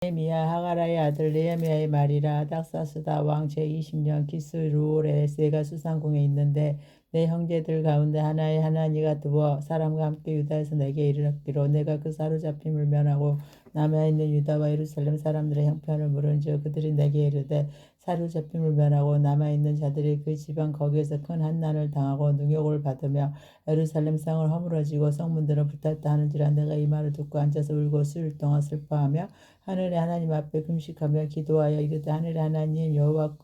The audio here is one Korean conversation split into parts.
느헤미야 하가라의 아들 느헤미야의 말이라. 아닥사스다 왕 제20년 기스루올에 내가 수상궁에 있는데 내 형제들 가운데 하나의 하나니가 두어 사람과 함께 유다에서 내게 이르기로 내가 그 사로잡힘을 면하고 남아있는 유다와 예루살렘 사람들의 형편을 물은즉 그들이 내게 이르되 사로잡힘을 면하고 남아있는 자들이 그 지방 거기에서 큰 한난을 당하고 능욕을 받으며 예루살렘 성을 허물어지고 성문들은 불탔다 하는지라. 내가 이 말을 듣고 앉아서 울고 수일 동안 슬퍼하며 하늘의 하나님 앞에 금식하며 기도하여 이르되 하늘의 하나님 여호와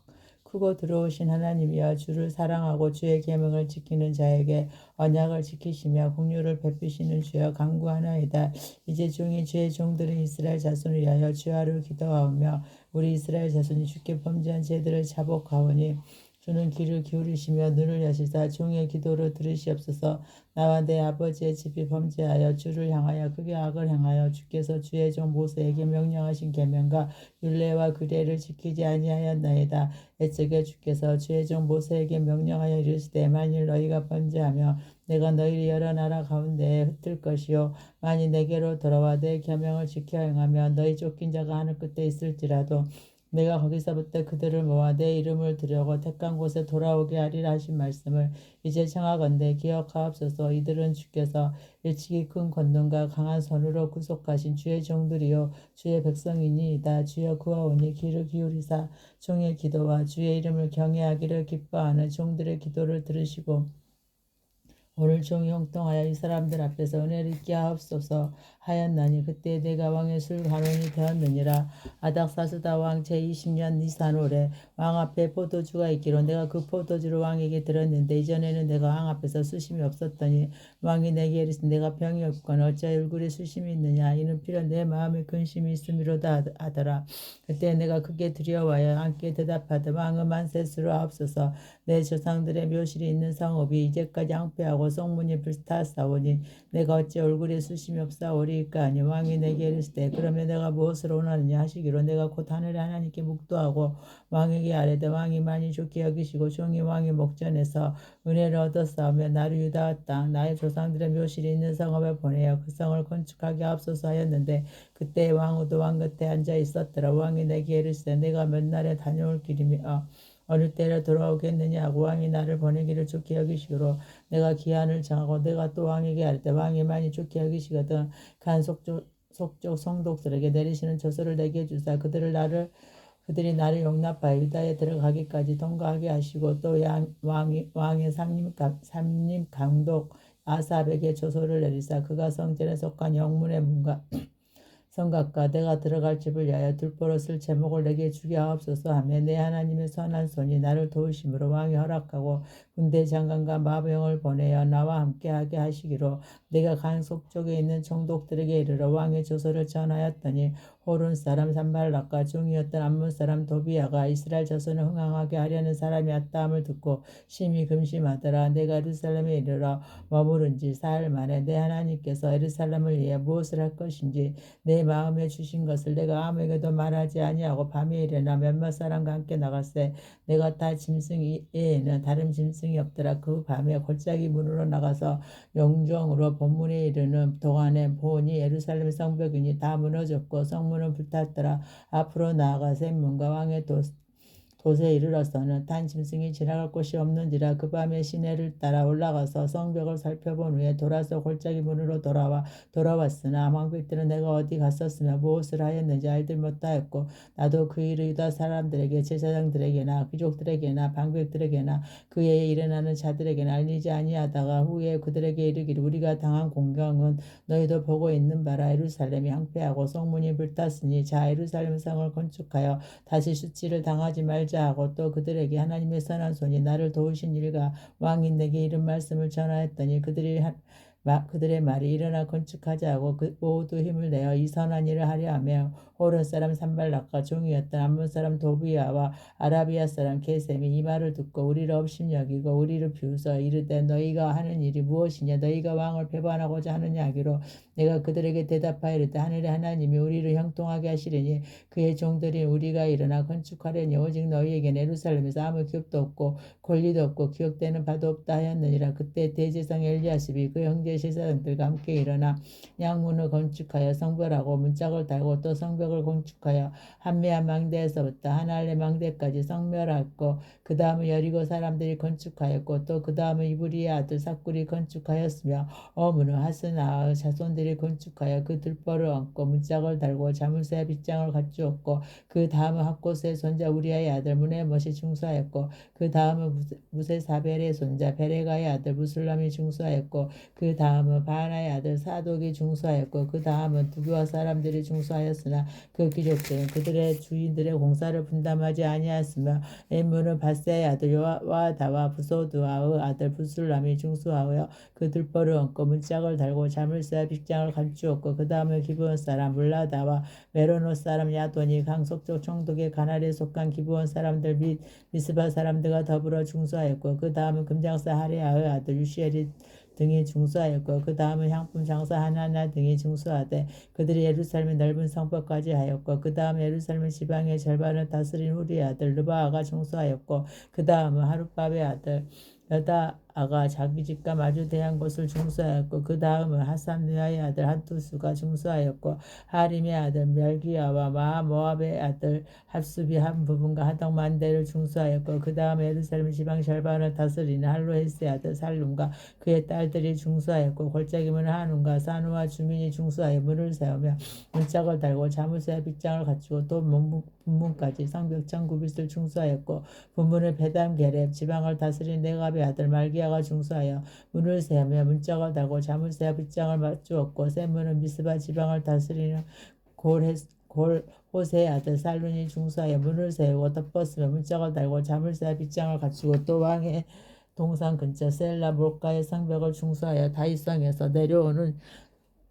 크고 들어오신 하나님이여 주를 사랑하고 주의 계명을 지키는 자에게 언약을 지키시며 긍휼을 베푸시는 주여 간구하나이다. 이제 종이 주의 종들은 이스라엘 자손을 위하여 주야를 기도하오며 우리 이스라엘 자손이 주께 범죄한 죄들을 자복하오니 주는 귀를 기울이시며 눈을 여시사 종의 기도를 들으시옵소서. 나와 내 아버지의 집이 범죄하여 주를 향하여 크게 악을 행하여 주께서 주의 종 모세에게 명령하신 계명과 율례와 규례를 지키지 아니하였나이다. 애적에 주께서 주의 종 모세에게 명령하여 이르시되 만일 너희가 범죄하며 내가 너희를 여러 나라 가운데에 흩을 것이요 만일 내게로 돌아와 내 계명을 지켜 행하며 너희 쫓긴 자가 하늘 끝에 있을지라도 내가 거기서부터 그들을 모아 내 이름을 두려고 택한 곳에 돌아오게 하리라 하신 말씀을 이제 청하건대 기억하옵소서. 이들은 주께서 일찍이 큰 권능과 강한 손으로 구속하신 주의 종들이요 주의 백성이니이다. 주여 구하오니 귀를 기울이사 종의 기도와 주의 이름을 경외하기를 기뻐하는 종들의 기도를 들으시고 오늘 종이 형통하여 이 사람들 앞에서 은혜를 있게 하옵소서 하였나니 그때 내가 왕의 술 간원이 되었느니라. 아닥사스다 왕 제20년 니산월에 왕 앞에 포도주가 있기로 내가 그 포도주를 왕에게 들었는데 이전에는 내가 왕 앞에서 수심이 없었더니 왕이 내게 이르시되 내가 병이 없거나 어찌하여 얼굴에 수심이 있느냐 이는 필연 내 마음에 근심이 있음이로다 하더라. 그때 내가 크게 두려워하여 왕께 대답하되 왕은 만세스로 하옵소서. 내 조상들의 묘실이 있는 성읍이 이제까지 황폐하고 성문이 불타사오니 내가 어찌 얼굴에 수심이 없사오리까 하니 왕이 내게 이르시되 그러면 내가 무엇으로 원하느냐 하시기로 내가 곧 하늘의 하나님께 묵도하고 왕에게 아뢰되 왕이 많이 좋게 여기시고 종이 왕의 목전에서 은혜를 얻었사오며 나를 유다 땅 나의 조상들의 묘실이 있는 성읍에 보내어 그 성을 건축하게 하옵소서 하였는데 그때 왕후도 왕 곁에 앉아 있었더라. 왕이 내게 이르시되 내가 몇 날에 다녀올 길이며 어느 때로 돌아오겠느냐 하고 왕이 나를 보내기를 좋게 여기시기로 내가 기한을 정하고 내가 또 왕에게 아뢰되 왕이 많이 좋게 여기시거든 간 속족 성독들에게 내리시는 저서를 내게 주사 그들이 나를 용납하여 유다에 들어가기까지 통과하게 하시고 또 왕의 삼림 강독 아삽에게 저서를 내리사 그가 성전에 속한 영문의 문과 성곽과 내가 들어갈 집을 위하여 둘보로쓸 제목을 내게 주게 하옵소서 하며 내 하나님의 선한 손이 나를 도우심으로 왕이 허락하고 군대 장관과 마병을 보내어 나와 함께하게 하시기로 내가 간 속쪽에 있는 총독들에게 이르러 왕의 조서를 전하였더니 호른 사람 산발락과 종이었던 암몬 사람 도비야가 이스라엘 자손을 흥황하게 하려는 사람이었다 함을 듣고 심히 금심하더라. 내가 예루살렘에 이르러 머무른지 사흘 만에 내 하나님께서 예루살렘을 위해 무엇을 할 것인지 내 마음에 주신 것을 내가 아무에게도 말하지 아니하고 밤에 일어나 몇몇 사람과 함께 나갔세. 내가 타 짐승 외에는 다른 짐승이 없더라. 그 밤에 골짜기 문으로 나가서 영종으로 본문에 이르는 동안에 보니 예루살렘 성벽이니 다 무너졌고 성문은 불탔더라. 앞으로 나아가세 문과 왕의 돛에 이르러서는 탄 짐승이 지나갈 곳이 없는지라. 그 밤에 시내를 따라 올라가서 성벽을 살펴본 후에 돌아서 골짜기 문으로 돌아왔으나 왕백들은 내가 어디 갔었으며 무엇을 하였는지 알들 못하였고 나도 그 일을 유다 사람들에게 제사장들에게나 귀족들에게나 방백들에게나 그에 일어나는 자들에게나 알리지 아니하다가 후에 그들에게 이르기를 우리가 당한 공경은 너희도 보고 있는 바라. 예루살렘이 황폐하고 성문이 불탔으니 자 예루살렘 성을 건축하여 다시 수치를 당하지 말자 하고 또 그들에게 하나님의 선한 손이 나를 도우신 일과 왕이 내게 이런 말씀을 전하였더니 그들의 말이 일어나 건축하자 하고 모두 힘을 내어 이 선한 일을 하려 하며 호른 사람 산발락과 종이었던 암몬 사람 도비야와 아라비아 사람 게셈이 이 말을 듣고 우리를 업심여기고 우리를 비웃어 이르되 너희가 하는 일이 무엇이냐 너희가 왕을 배반하고자 하느냐 하기로 내가 그들에게 대답하여 이르되 하늘의 하나님이 우리를 형통하게 하시리니 그의 종들이 우리가 일어나 건축하려니 오직 너희에게는 예루살렘에서 아무 기업도 없고 권리도 없고 기억되는 바도 없다 하였느니라. 그때 대제사장 엘리야십이 그 형제 그들의 제사장들과 함께 일어나 양문을 건축하여 성벽하고 문짝을 달고 또 성벽을 건축하여 한메아 망대에서부터 하날레 망대까지 성멸하였고 그 다음은 여리고 사람들이 건축하였고 또 그 다음은 이브리의 아들 삭굴이 건축하였으며 어문은 하스나의 자손들이 건축하여 그 들벌을 얹고 문짝을 달고 자물쇠 빗장을 갖추었고 그 다음은 학고스의 손자 우리아의 아들 무네못이 중수하였고 그 다음은 무세사벨의 손자 베레가의 아들 무술람이 중수하였고 그 다음은 바나의 아들 사독이 중수하였고 그 다음은 두교와 사람들이 중수하였으나 그 귀족들은 그들의 주인들의 공사를 분담하지 아니하였으며 엠문은 바세의 아들 요아다와 부소드와의 아들 부술람이 중수하여 그 들벌을 얹고 문짝을 달고 자물쇠와 빗장을 감추었고 그 다음에 기브온 사람 물라다와 메로노 사람 야돈이 강속족 총독의 가나리에 속한 기브온 사람들 및 미스바 사람들과 더불어 중수하였고 그 다음은 금장사 하레아의 아들 유시엘이 등이 중수하였고 그 다음은 향품 장사 하나나 등이 중수하되 그들이 예루살렘의 넓은 성벽까지 하였고 그 다음 예루살렘 지방의 절반을 다스린 우리의 아들 르바아가 중수하였고 그 다음은 하룻밥의 아들 여다아가 자기 집과 마주 대한 곳을 중수하였고 그 다음은 하삼느아의 아들 한투수가 중수하였고 하림의 아들 멜기야와 모압의 아들 합수비 한 부분과 하덕만대를 중수하였고 그 다음 예루살렘 지방 절반을 다스리는 할로헤스의 아들 살룸과 그의 딸들이 중수하였고 골짜기문 한운과 사누와 주민이 중수하여 문을 세우며 문짝을 달고 자물쇠와 빗장을 갖추고 또 분문까지 성벽 1000구빗을 중수하였고 분문을 베담 게렙 지방을 다스린 네갑의 아들 말기야가 중수하여 문을 세우며 문짝을 달고 자물쇠와 빗장을 맞추었고 셈문은 미스바 지방을 다스리는 호세의 아들 살룬이 중수하여 문을 세우고 덮었으며 문짝을 달고 자물쇠와 빗장을 갖추고 또 왕의 동산 근처 셀라 몰가의 성벽을 중수하여 다윗성에서 내려오는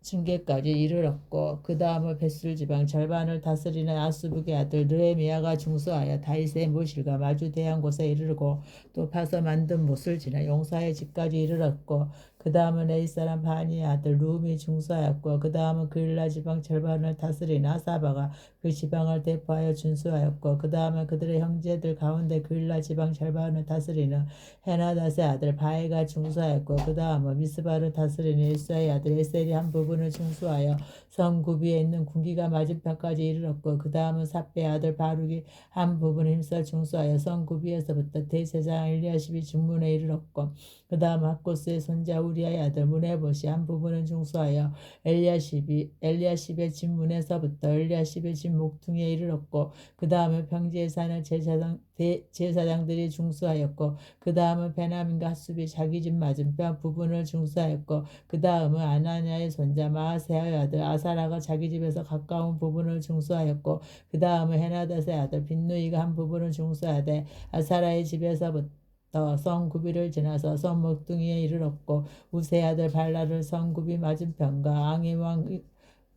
층계까지 이르렀고 그 다음은 벳술 지방 절반을 다스리는 아스북의 아들 느헤미야가 중수하여 다윗의 모실과 마주 대한 곳에 이르르고 또 파서 만든 못을 지나 용사의 집까지 이르렀고 그 다음은 에이사람 바니의 아들 루움이 중수하였고 그 다음은 그일라 지방 절반을 다스린 아사바가 그 지방을 대포하여 준수하였고 그 다음은 그들의 형제들 가운데 그일라 지방 절반을 다스리는 헤나닷의 아들 바에가 중수하였고 그 다음은 미스바를 다스리는 일사의 아들 에셀이 한 부분을 중수하여 성 구비에 있는 군기가 맞은편까지 이르렀고 그 다음은 삽배의 아들 바룩이 한 부분을 힘써 중수하여 성 구비에서부터 대제사장 엘리야십이 중문에 이르렀고 그 다음 학고스의 손자 우리아의 아들 무네봇이 한 부분을 중수하여 엘리야십의 집문에서부터 엘리야십의 집 목퉁이에 이르렀고 그 다음은 평지에 사는 제사장들이 중수하였고 그 다음은 베나민과 핫수비 자기 집 맞은편 부분을 중수하였고 그 다음은 아나냐의 손자 마아세아의 아들 아사라가 자기 집에서 가까운 부분을 중수하였고 그 다음은 헤나닷의 아들 빈누이가 한 부분을 중수하되 아사라의 집에서부터 성구비를 지나서 성목둥이에 이르렀고 우세 아들 발라를 성구비 맞은편과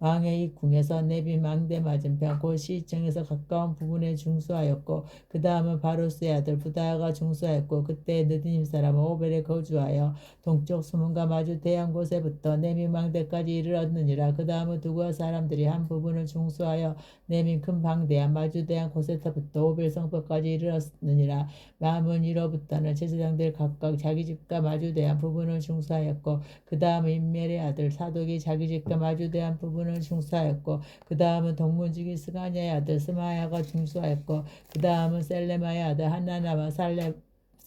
왕의 입궁에서 네비 망대 맞은편 곧 시청에서 가까운 부분에 중수하였고 그 다음은 바로스의 아들 부다야가 중수하였고 그때 느디님 사람은 오벨에 거주하여 동쪽 수문과 마주 대한 곳에부터 네비 망대까지 이르렀느니라. 그 다음은 두구와 사람들이 한 부분을 중수하여 네비 큰 방대한 마주 대한 곳에서부터 오벨 성벽까지 이르렀느니라. 마문 이로부터는 제사장들 각각 자기 집과 마주 대한 부분을 중수하였고 그 다음은 임멜의 아들 사독이 자기 집과 마주 대한 부분을 중수하였고 그 다음은 동문지기 스가냐의 아들 스마야가 중수하였고 그 다음은 셀레마의 아들 하나나와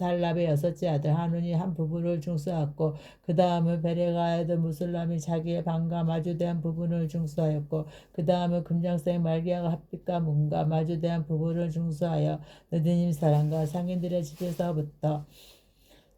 살랍의 여섯째 아들 한운이 한 부분을 중수하였고 그 다음은 베레가의 아들 무술람이 자기의 방과 마주대한 부분을 중수하였고 그 다음은 금장생 말기야가 핫빛과 문과 마주대한 부분을 중수하여 느드님 사람과 상인들의 집에서부터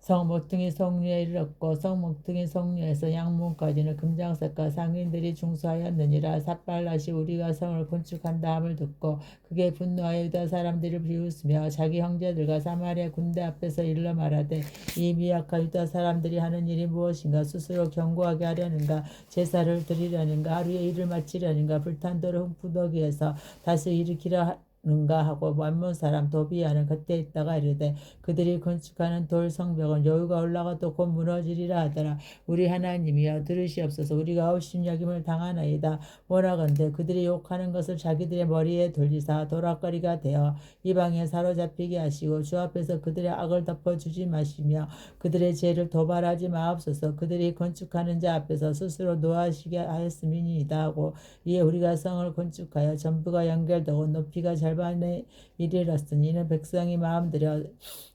성목둥이 성류에 이르렀고 성목둥이 성류에서 양문까지는 금장색과 상인들이 중수하였느니라. 삿발랏이 우리가 성을 건축한다 함을 듣고 그게 분노하여 유다 사람들을 비웃으며 자기 형제들과 사마리아 군대 앞에서 일러 말하되 이 미약한 유다 사람들이 하는 일이 무엇인가? 스스로 견고하게 하려는가? 제사를 드리려는가? 하루에 일을 마치려는가? 불탄 돌을 흙부더기에서 다시 일으키려 는가 하고 암몬 사람 도비아는 그때 있다가 이르되 그들이 건축하는 돌 성벽은 여유가 올라가도 곧 무너지리라 하더라. 우리 하나님이여 들으시옵소서. 우리가 업심여김을 당하나이다. 원하건대 그들이 욕하는 것을 자기들의 머리에 돌리사 도락거리가 되어 이방에 사로잡히게 하시고 주 앞에서 그들의 악을 덮어주지 마시며 그들의 죄를 도발하지 마옵소서. 그들이 건축하는 자 앞에서 스스로 노하시게 하였음이니이다 하고 이에 우리가 성을 건축하여 전부가 연결되고 높이가 절반에 이르렀으니 이는 백성이 마음들여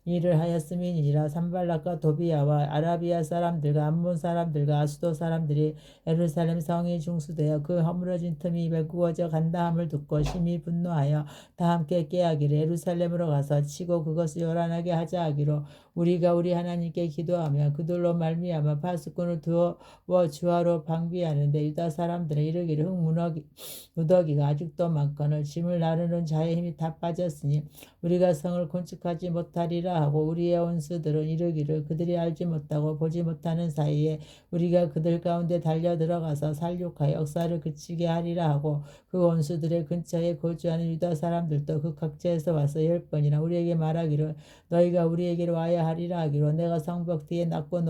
일을 하였음이니라. 산발락과 도비야와 아라비아 사람들과 암몬 사람들과 아수도 사람들이 예루살렘 성이 중수되어 그 허물어진 틈이 메꾸어져 간다함을 듣고 심히 분노하여 다 함께 깨하기를 예루살렘으로 가서 치고 그것을 요란하게 하자 하기로 우리가 우리 하나님께 기도하며 그들로 말미암아 파수꾼을 두어 주하로 방비하는데 유다 사람들은 이르기를 무더기가 아직도 많거늘 짐을 나르는 자의 힘이 다 빠졌으니 우리가 성을 건축하지 못하리라 하고 우리의 원수들은 이르기를 그들이 알지 못하고 보지 못하는 사이에 우리가 그들 가운데 달려 들어가서 살육하여 역사를 그치게 하리라 하고 그 원수들의 근처에 거주하는 유다 사람들도 그 각지에서 와서 10번이나 우리에게 말하기를 너희가 우리에게로 와야 하리라 하기로 내가 성벽 뒤에 낮고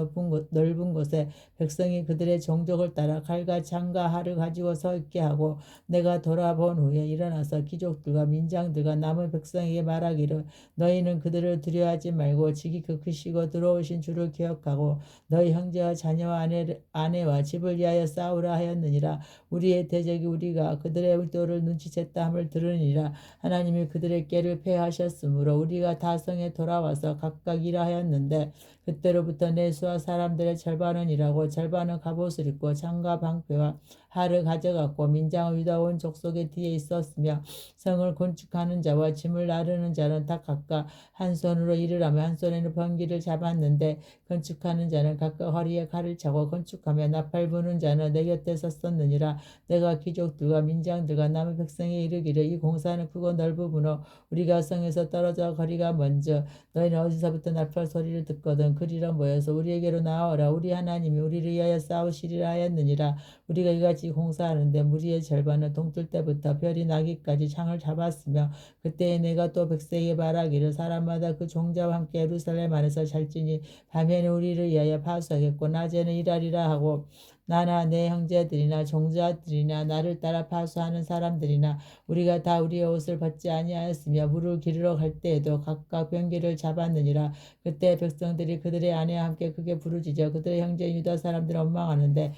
넓은 곳에 백성이 그들의 종족을 따라 칼과 창과 활을 가지고 서 있게 하고 내가 돌아본 후에 일어나서 귀족들과 민장들과 남은 백성에게 말하기를 너희는 그들을 두려워하지 말고 지기 크시고 들어오신 주를 기억하고 너희 형제와 자녀와 아내와 집을 위하여 싸우라 하였느니라. 우리의 대적이 우리가 그들의 의도를 눈치챘다 함을 들으니라. 하나님이 그들의 꾀를 패하셨으므로 우리가 다성에 돌아와서 각각 일하였는데 그때로부터 내 수하 사람들의 절반은 일하고 절반은 갑옷을 입고 창과 방패와 활을 가져갔고 민장은 유다 온 족속의 뒤에 있었으며 성을 건축하는 자와 짐을 나르는 자는 다 각각 한 손으로 일을 하며 한 손에는 번기를 잡았는데 건축하는 자는 각각 허리에 칼을 차고 건축하며 나팔 부는 자는 내 곁에 섰었느니라. 내가 귀족들과 민장들과 남의 백성에 이르기를 이 공사는 크고 넓으므로 우리가 성에서 떨어져 거리가 먼저 너희는 어디서부터 나팔 소리를 듣거든 그리로 모여서 우리에게로 나와라. 우리 하나님이 우리를 위하여 싸우시리라 하였느니라. 우리가 이같이 공사하는데 무리의 절반은 동틀 때부터 별이 나기까지 창을 잡았으며 그때에 내가 또 백성에게 말하기를 사람마다 그 종자와 함께 예루살렘 안에서 살찌니 밤에는 우리를 위하여 파수하겠고 낮에는 일하리라 하고 나나 내 형제들이나 종자들이나 나를 따라 파수하는 사람들이나 우리가 다 우리의 옷을 벗지 아니하였으며 물을 기르러 갈 때에도 각각 변기를 잡았느니라. 그때 백성들이 그들의 아내와 함께 크게 부르짖어 그들의 형제 유다 사람들을 원망하는데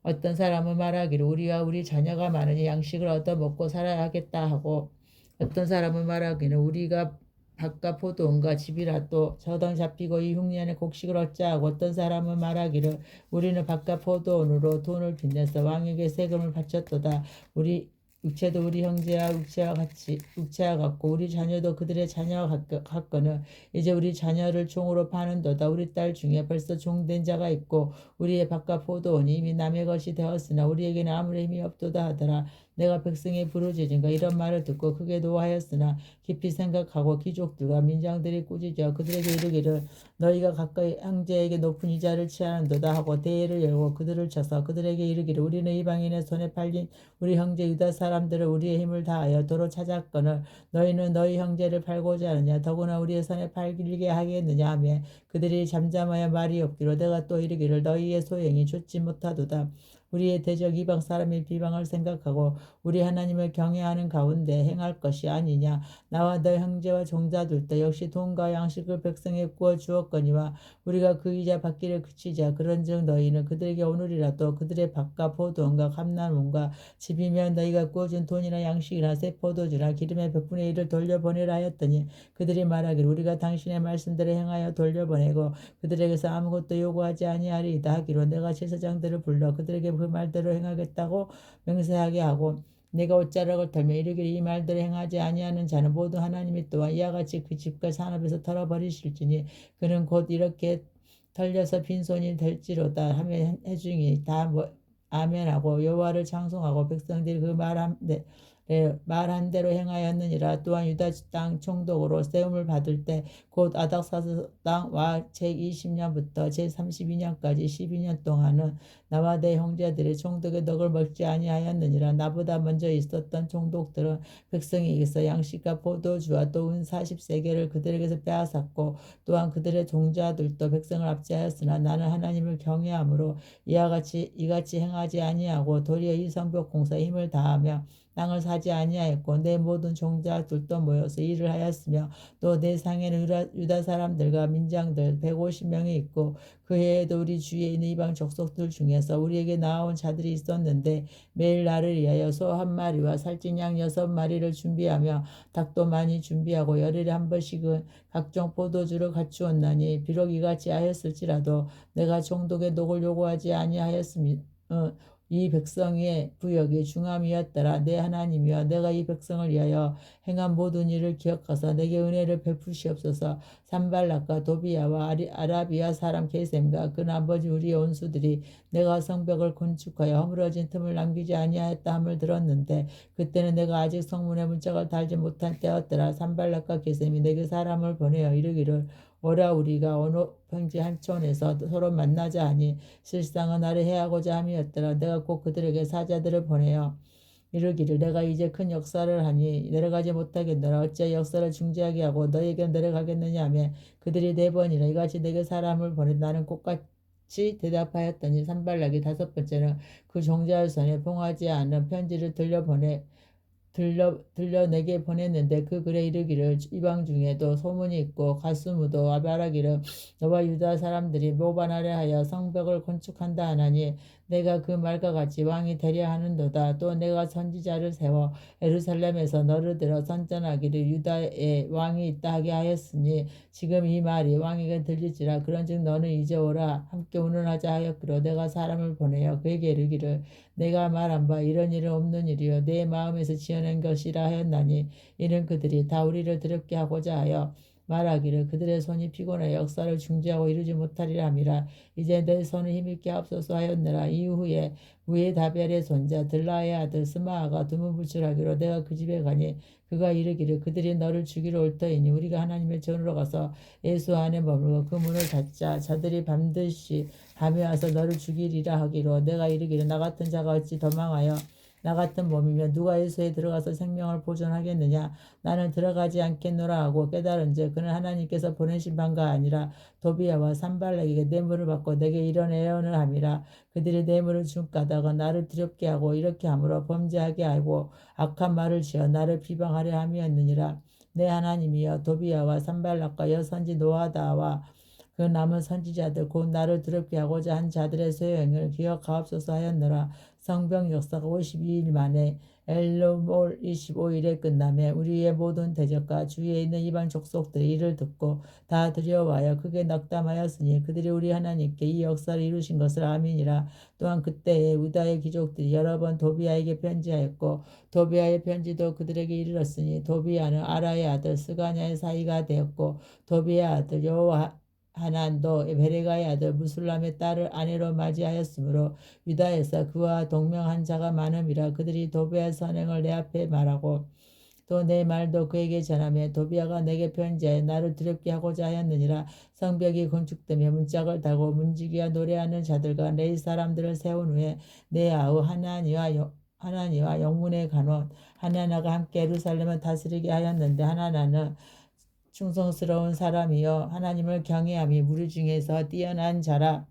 어떤 사람은 말하기를 우리와 우리 자녀가 많으니 양식을 얻어 먹고 살아야 하겠다 하고 어떤 사람은 말하기는 우리가 밭과 포도원과 집이라도 저당 잡히고 이 흉년에 곡식을 얻자 하고 어떤 사람은 말하기를 우리는 밭과 포도원으로 돈을 빚내서 왕에게 세금을 바쳤도다. 우리 육체도 우리 형제와 육체와 같고 우리 자녀도 그들의 자녀와 같거늘 이제 우리 자녀를 종으로 파는도다. 우리 딸 중에 벌써 종된 자가 있고 우리의 밭과 포도원이 이미 남의 것이 되었으나 우리에게는 아무런 힘이 없도다 하더라. 내가 백성의 부르짖은가 이런 말을 듣고 크게 노하였으나 깊이 생각하고 귀족들과 민장들이 꾸짖어 그들에게 이르기를 너희가 가까이 형제에게 높은 이자를 취하는도다 하고 대회를 열고 그들을 쳐서 그들에게 이르기를 우리는 이방인의 손에 팔린 우리 형제 유다 사람들을 우리의 힘을 다하여 도로 찾았거늘 너희는 너희 형제를 팔고자 하느냐 더구나 우리의 손에 팔리게 하겠느냐 하며 그들이 잠잠하여 말이 없기로 내가 또 이르기를 너희의 소행이 좋지 못하도다. 우리의 대적 이방 사람의 비방을 생각하고 우리 하나님을 경외하는 가운데 행할 것이 아니냐. 나와 너 형제와 종자들도 역시 돈과 양식을 백성에 구워 주었거니와 우리가 그 이자 받기를 그치자. 그런즉 너희는 그들에게 오늘이라도 그들의 밭과 포도원과 감나무와 집이면 너희가 구워준 돈이나 양식이나 새 포도주나 기름의 100분의 1을 돌려보내라 하였더니 그들이 말하기를 우리가 당신의 말씀대로 행하여 돌려보내고 그들에게서 아무것도 요구하지 아니하리이다 하기로 내가 제사장들을 불러 그들에게 그 말대로 행하겠다고 맹세하게 하고 내가 옷자락을 털며 이르기를 이 말대로 행하지 아니하는 자는 모두 하나님이 또한 이와 같이 그 집과 산업에서 털어버리실지니 그는 곧 이렇게 털려서 빈손이 될지로다 하며 해중이 다 아멘하고 여호와를 찬송하고 백성들이 그 말함에 말한 대로 행하였느니라. 또한 유다 땅 총독으로 세움을 받을 때 곧 아닥사스 땅와 제20년부터 제32년까지 12년 동안은 나와 내 형제들이 총독의 덕을 먹지 아니하였느니라. 나보다 먼저 있었던 총독들은 백성에게서 양식과 포도주와 또 은 40세겔을 그들에게서 빼앗았고 또한 그들의 종자들도 백성을 압제하였으나 나는 하나님을 경외함으로 이같이 행하지 아니하고 도리어 이 성벽 공사에 힘을 다하며 땅을 사지 아니하였고 내 모든 종자들도 모여서 일을 하였으며 또 내 상에는 유다 사람들과 민장들 150명이 있고 그 해에도 우리 주위에 있는 이방 족속들 중에서 우리에게 나아온 자들이 있었는데 매일 나를 위하여 소 한 마리와 살찐 양 6마리를 준비하며 닭도 많이 준비하고 열흘에 한 번씩은 각종 포도주를 갖추었나니 비록 이같이 하였을지라도 내가 총독의 독을 요구하지 아니하였으니 이 백성의 구역이 중함이었더라. 내 하나님이여 내가 이 백성을 위하여 행한 모든 일을 기억하사 내게 은혜를 베푸시옵소서. 산발락과 도비야와 아라비아 사람 게셈과 그 아버지 우리의 온수들이 내가 성벽을 건축하여 허물어진 틈을 남기지 아니하였다 함을 들었는데 그때는 내가 아직 성문에 문짝을 달지 못할 때였더라. 산발락과 게셈이 내게 사람을 보내어 이르기를 오라 우리가 어느 평지 한촌에서 서로 만나자 하니 실상은 나를 해하고자 함이었더라. 내가 곧 그들에게 사자들을 보내어 이르기를 내가 이제 큰 역사를 하니 내려가지 못하겠노라. 어찌 역사를 중지하게 하고 너에게 내려가겠느냐 하며 그들이 4번이나 이같이 내게 사람을 보내 나는 꽃같이 대답하였더니 산발락이 5번째는 그 종자의 손에 봉하지 않은 편지를 들려 내게 보냈는데 그 글에 이르기를 이방 중에도 소문이 있고 가스무도 말하기를 너와 유다 사람들이 모반하려 하여 성벽을 건축한다 하나니 내가 그 말과 같이 왕이 되려 하는도다. 또 내가 선지자를 세워 예루살렘에서 너를 들어 선전하기를 유다에 왕이 있다 하게 하였으니 지금 이 말이 왕에게 들릴지라. 그런즉 너는 이제 오라 함께 운운하자 하였기로 내가 사람을 보내어 그에게 이르기를 내가 말한 바 이런 일은 없는 일이요 내 마음에서 지어낸 것이라 하였나니 이는 그들이 다 우리를 두렵게 하고자 하여 말하기를 그들의 손이 피곤해 역사를 중지하고 이루지 못하리라 함이라. 이제 내 손을 힘있게 하옵소서 하였느라. 이후에 무에다벨의 손자 들라의 아들 스마아가 두문불출하기로 내가 그 집에 가니 그가 이르기를 그들이 너를 죽이러 올 터이니 우리가 하나님의 전으로 가서 예수 안에 머물고 그 문을 닫자. 자들이 반드시 밤에 와서 너를 죽이리라 하기로 내가 이르기를 나 같은 자가 어찌 도망하여 나 같은 몸이면 누가 예수에 들어가서 생명을 보존하겠느냐. 나는 들어가지 않겠노라 하고 깨달은즉 그는 하나님께서 보내신 바가 아니라 도비야와 산발락에게 뇌물을 받고 내게 이런 애언을 함이라. 그들이 뇌물을 준 까닭은 나를 두렵게 하고 이렇게 함으로 범죄하게 하고 악한 말을 지어 나를 비방하려 함이었느니라. 내 하나님이여 도비야와 산발락과 여선지 노아다와 그 남은 선지자들 곧 나를 두렵게 하고자 한 자들의 소행을 기억하옵소서 하였노라. 성벽 역사가 52일 만에 엘로몰 25일에 끝나매 우리의 모든 대적과 주위에 있는 이방 족속들이 이를 듣고 다 두려워하여 크게 낙담하였으니 그들이 우리 하나님께 이 역사를 이루신 것을 아미니라. 또한 그때에 유다의 귀족들이 여러 번 도비아에게 편지하였고 도비아의 편지도 그들에게 이르렀으니 도비아는 아라의 아들 스가냐의 사이가 되었고 도비아 아들 하난도 베레가의 아들 무술람의 딸을 아내로 맞이하였으므로 유다에서 그와 동명한 자가 많음이라. 그들이 도비아의 선행을 내 앞에 말하고 또 내 말도 그에게 전하며 도비아가 내게 편지하여 나를 두렵게 하고자 하였느니라. 성벽이 건축되며 문짝을 달고 문지기와 노래하는 자들과 레위 사람들을 세운 후에 내 아우 하나니와 영문의 간원 하나나가 함께 예루살렘을 다스리게 하였는데 하나나는 충성스러운 사람이여 하나님을 경외함이 무리 중에서 뛰어난 자라.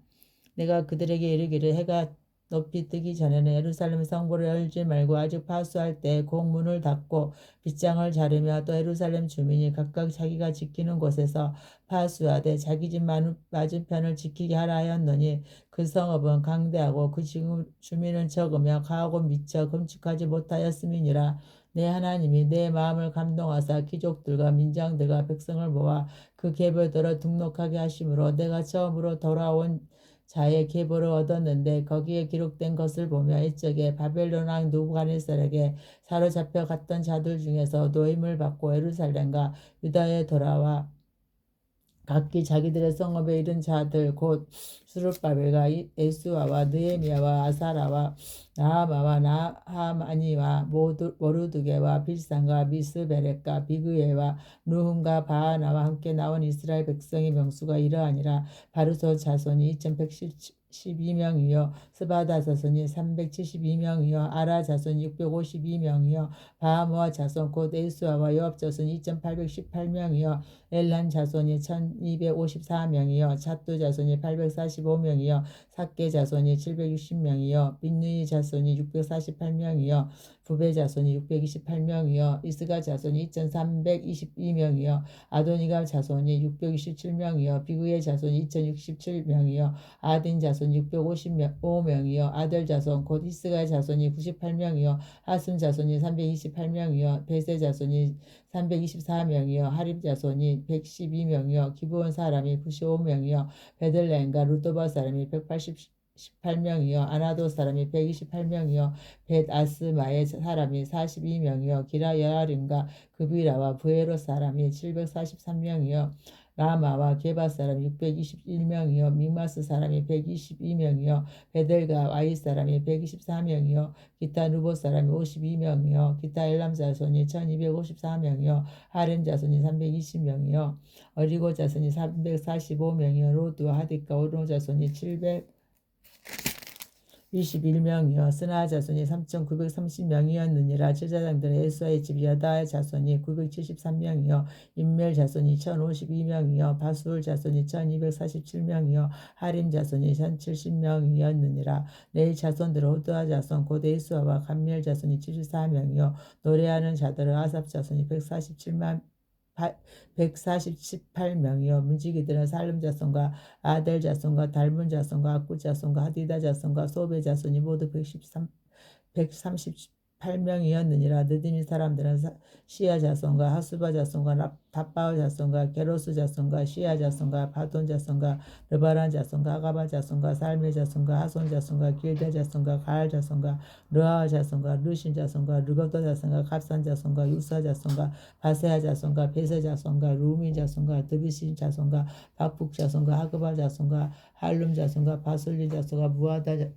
내가 그들에게 이르기를 해가 높이 뜨기 전에는 예루살렘 성부를 열지 말고 아직 파수할 때 공문을 닫고 빗장을 자르며 또 예루살렘 주민이 각각 자기가 지키는 곳에서 파수하되 자기 집 맞은편을 지키게 하라 하였노니 그 성읍은 강대하고 그 주민은 적으며 가하고 미쳐 금축하지 못하였음이니라. 내 하나님이 내 마음을 감동하사 귀족들과 민장들과 백성을 모아 그 계보대로 등록하게 하심으로 내가 처음으로 돌아온 자의 계보를 얻었는데 거기에 기록된 것을 보며 이적에 바벨론 왕 느부갓네살에게 사로잡혀 갔던 자들 중에서 노임을 받고 예루살렘과 유다에 돌아와 각기 자기들의 성읍에 이른 자들 곧 수룹바벨과 예수아와 느헤미야와 아사라와 나하마와 나하마니와 모르드게와 빌산과 미스베렉과 비그에와 누훔과 바하나와 함께 나온 이스라엘 백성의 명수가 이러하니라. 바르손 자손이 2112명이요 스바다 자손이 372명이요 아라 자손이 652명이요 바하모아 자손 곧 에수아와 요압 자손이 2818명이요 엘란 자손이 1254명이요 잣두 자손이 845명이요 삭게 자손이 760명이요 빈누이 자손이 648명이요 부베 자손이 628명이요 이스가 자손이 2322명이요 아도니가 자손이 627명이요 비구의 자손이 2067명이요 아딘 자손 655명이요 아들 자손 곧 히스가의 자손이 98명이요 하슴 자손이 328명이요 베세 자손이 324명이요 하립 자손이 112명이요 기브온 사람이 95명이요 베들레헴과 루도바 사람이 118명이요 아나도 사람이 128명이요 벳아스마의 사람이 42명이요 기라야림과 그비라와 부에로 사람이 743명이요 라마와 게바 사람이 621명이요 믹마스 사람이 122명이요 베델과 아이 사람이 124명이요 기타 누보 사람이 52명이요 기타 엘람 자손이 1254명이요 하렘 자손이 320명이요 어리고 자손이 345명이요 로드와 하디카 오르노 자손이 721명이요 스나 자손이 3930명이었느니라. 제사장들의 예수아의 집 여다의 자손이 973명이요 인멜 자손이 1052명이요 바술 자손이 1247명이요 하림 자손이 1070명이었느니라. 내 자손들은 호두아 자손 곧 예수아와 감멜 자손이 74명이요 노래하는 자들은 아삽 자손이 148명이요 문지기들은 살름 자손과 아델 자손과 달문 자손과 악구 자손과 하디다 자손과 소베 자손이 모두 138명이었느니라. 느디미 사람들은 시아 자손과 하수바 자손과 답바오 자손과 게로스 자손과 시아 자손과 바돈 자손과 르바란 자손과 아가바 자손과 살메 자손과 하손 자손과 길대 자손과 가알 자손과 르아 자손과 루신 자손과 르겁도 자손과 갑산 자손과 유사 자손과 바세아 자손과 베세 자손과 루민 자손과 드비신 자손과 박북 자손과 하그바 자손과 할룸 자손과 바술린 자손과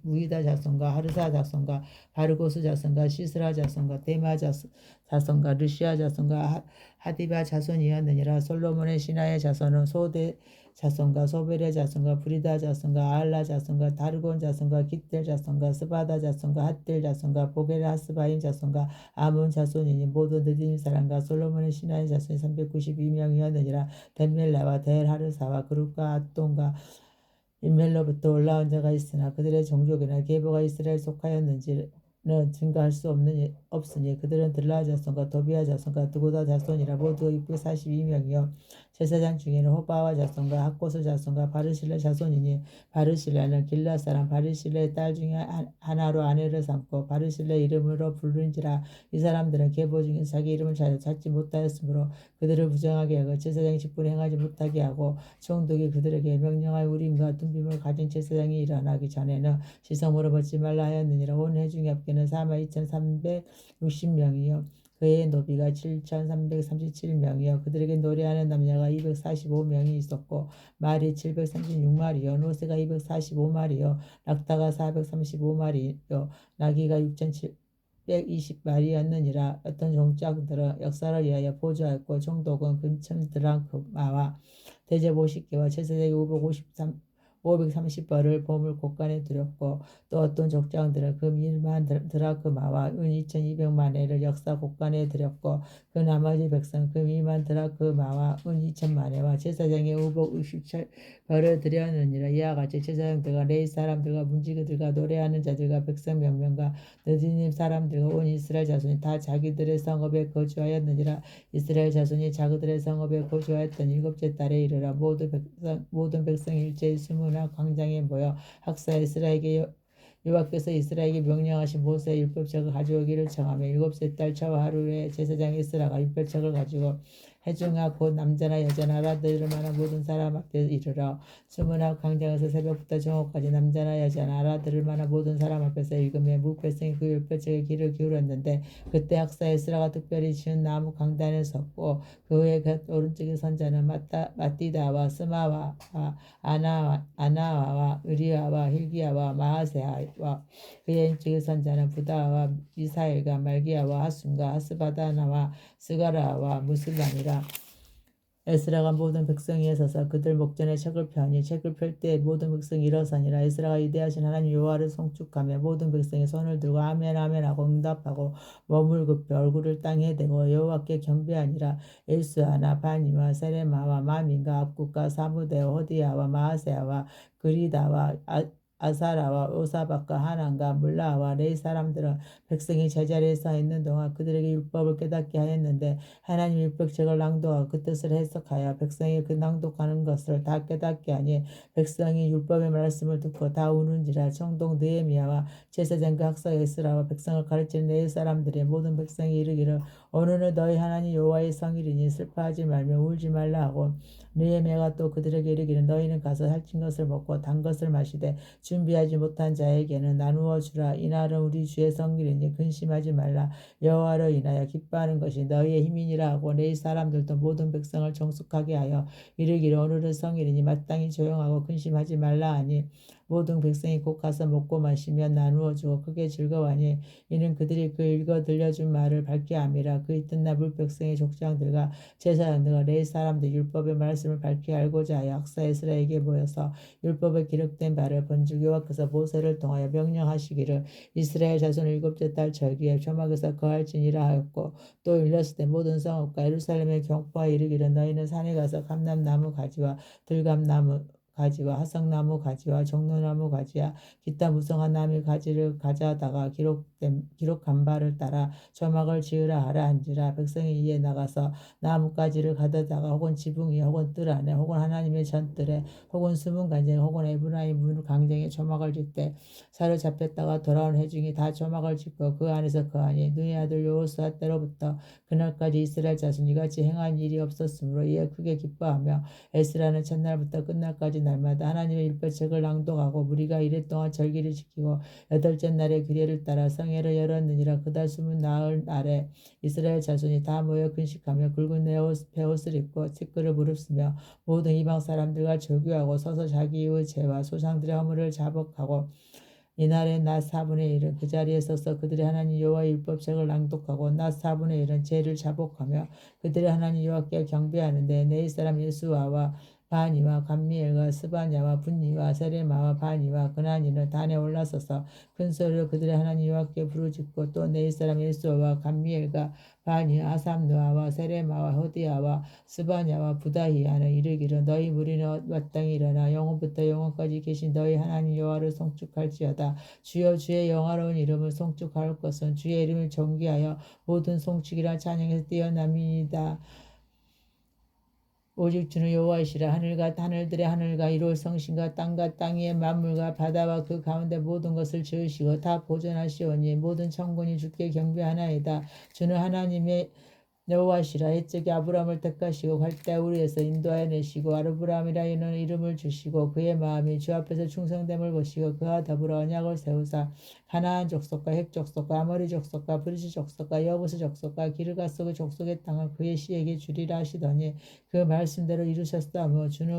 무이다 자손과 하르사 자손과 바르고스 자손과 시스라 자손과 데마 자손과 르시아 자손과 하디바 자손이었느니라. 솔로몬의 신하의 자손은 소대 자손과 소벨의 자손과 브리다 자손과 알라 자손과 다르곤 자손과 깃델 자손과 스바다 자손과 핫델 자손과 보겔 하스바임 자손과 아몬 자손이니 모두 느디님 사람과 솔로몬의 신하의 자손이 392명이었느니라. 덴멜라와 델하르사와 그룹과 앗돈과 인멜로부터 올라온 자가 있으나 그들의 종족이나 계보가 이스라엘 속하였는지는 증거할 수 없으니 그들은 들라 자손과 도비아 자손과 드고다 자손이라 모두 642명이요 제사장 중에는 호바와 자손과 학고스 자손과 바르실레 자손이니 바르실레는 길라 사람 바르실레의 딸 중에 하나로 아내를 삼고 바르실레 이름으로 부르는지라. 이 사람들은 계보 중에 자기 이름을 찾지 못하였으므로 그들을 부정하게 하고 제사장의 직분을 행하지 못하게 하고 총독이 그들에게 명령하여 우림과 둠빔을 가진 제사장이 일어나기 전에는 시성으로 벗지 말라 하였느니라. 온 회중의 합계는 42,360명이요 그의 노비가 7,337명이요 그들에게 노래하는 남녀가 245명이 있었고 말이 736마리요 노새가 245마리요 낙타가 435마리요 나귀가 6,720마리였느니라. 어떤 종장들은 역사를 위하여 보조하였고 총독은 근천 드랑크마와 대접 50개와 제사장이 530벌을 보물 곳간에 들였고 또 어떤 족장들은 금 1만 드라크마와 은 2200만회를 역사 곳간에 들였고 그 나머지 백성 금 2만 드라크마와 은 2000만회와 제사장의 우복 67벌을 드렸느니라. 이와 같이 제사장들과 레위 사람들과 문지기들과 노래하는 자들과 백성 명명과 느디님 사람들과 온 이스라엘 자손이 다 자기들의 성읍에 거주하였느니라. 이스라엘 자손이 자기들의 성읍에 거주하였던 일곱째 달에 이르러 모든 백성이 일제히 수문화 광장에 모여 학사 에스라에게 여호와께서 이스라엘에게 명령하신 모세의 율법책을 가져오기를 청하며 일곱째 달 초하루에 제사장 에스라가 율법책을 가지고 회중아 곧 남자나 여자나 알아들을 만한 모든 사람 앞에 이르러 수문학 광장에서 새벽부터 정오까지 남자나 여자나 알아들을 만한 모든 사람 앞에서 읽으며 무 백성이 그 율법책에 귀를 기울였는데 그때 학사 에스라가 특별히 지은 나무 강단에 섰고 그의 곁 오른쪽에 선 자는 마띠다와 스마와 아나와와 의리야와 hil기야와 마아세야와 그의 왼쪽에 선 자는 부다와 미사엘과 말기야와 하순과 하스바다나와 스가라와 무슬람이라. 에스라가 모든 백성 위에 서서 그들 목전에 책을 펴니 책을 펼 때 모든 백성이 일어서니라. 에스라가 위대하신 하나님 여호와를 송축하며 모든 백성이 손을 들고 아멘 아멘 하고 응답하고 몸을 굽혀 얼굴을 땅에 대고 여호와께 경배하니라. 엘수아나 바니와 세레마와 마민과 압국과 사무대와 호디야와 마아세야와 그리다와 아사라와 오사박과 하난과 물라와 레이 사람들은 백성이 제자리에 서 있는 동안 그들에게 율법을 깨닫게 하였는데 하나님 율법책을 낭독하고 그 뜻을 해석하여 백성이 그 낭독하는 것을 다 깨닫게 하니 백성이 율법의 말씀을 듣고 다 우는지라. 청동 느헤미야와 제사장 그 학사 에스라와 백성을 가르치는 네일 사람들의 모든 백성이 이르기를 오늘은 너희 하나님 여호와의 성일이니 슬퍼하지 말며 울지 말라 하고 느헤미야가 또 그들에게 이르기를 너희는 가서 살찐 것을 먹고 단 것을 마시되 준비하지 못한 자에게는 나누어 주라. 이날은 우리 주의 성일이니 근심하지 말라. 여호와로 인하여 기뻐하는 것이 너희의 힘이니라 하고 내 사람들도 모든 백성을 정숙하게 하여 이르기를 오늘은 성일이니 마땅히 조용하고 근심하지 말라 하니 모든 백성이 곧 가서 먹고 마시며 나누어 주고 크게 즐거워하니 이는 그들이 그 읽어 들려준 말을 밝게 함이라. 그 이튿날 물 백성의 족장들과 제사장들과 레위 사람들 율법의 말씀을 밝게 알고자 하여 학사 에스라에게 모여서 율법에 기록된 바를 본즉 여호와께서 모세를 통하여 명령하시기를 이스라엘 자손 일곱째 달 절기에 초막에서 거할지니라 하였고 또 일렀을 때 모든 성읍과 예루살렘의 경포와 이르기를 너희는 산에 가서 감람나무 가지와 들감나무 가지와 하성나무 가지와 종로나무 가지와 기타 무성한 나무 가지를 가져다가 기록한 바를 따라 조막을 지으라 하라 한지라. 백성이 이에 나가서 나뭇가지를 가져다가 혹은 지붕 위에 혹은 뜰 안에 혹은 하나님의 전뜰에 혹은 수문 간장에 혹은 에브라임 문 강쟁에 조막을 짓되 사로잡혔다가 돌아온 회중이 다 조막을 짓고 그 안에서 거하니 눈의 아들 여호수아 때로부터 그날까지 이스라엘 자손이 이같이 행한 일이 없었으므로 이에 크게 기뻐하며 에스라는 첫날부터 끝날까지 날마다 하나님의 율법책을 낭독하고 무리가 이랫동안 절기를 지키고 여덟째 날에 규례를 따라 성회를 열었느니라. 그달 스물 나흘 날에 이스라엘 자손이 다 모여 근식하며 굵은 베옷을 입고 티끌을 무릅쓰며 모든 이방 사람들과 조교하고 서서 자기의 죄와 조상들의 허물을 자복하고 이날에 낮 4분의 1은 그 자리에 서서 그들의 하나님 여호와의 율법책을 낭독하고 낮 4분의 1은 죄를 자복하며 그들의 하나님 여호와께 경배하는데 네일 사람 예수아와 바니와 감미엘과 스바냐와 분니와 세레마와 바니와 그나니는 단에 올라서서 큰 소리로 그들의 하나님 여호와께 부르짖고 또 네일 사람 예수아와 감미엘과 바니 아삼누아와 세레마와 호디아와 스바냐와 부다히아는 이르기를 너희 무리는 마땅히 일어나 영원부터 영원까지 계신 너희 하나님 여호와를 송축할지어다. 주여 주의 영화로운 이름을 송축할 것은 주의 이름을 존귀하여 모든 송축이라 찬양에서 뛰어남이니이다. 오직 주는 여호와이시라. 하늘과 하늘들의 하늘과 이룰 성신과 땅과 땅 위의 만물과 바다와 그 가운데 모든 것을 지으시고 다 보존하시오니 모든 천군이 주께 경배하나이다. 주는 하나님의 여호와시라. 옛적에 아브라함을 택하시고 갈대아 우리에서 인도하여내시고 아브라함이라 이름을 주시고 그의 마음이 주 앞에서 충성됨을 보시고 그와 더불어 언약을 세우사 가나안 족속과 헷 족속과 아모리 족속과 브리스 족속과 여부스 족속과 기르가스의 족속의 땅을 그의 씨에게 주리라 하시더니 그 말씀대로 이루셨사오며 주는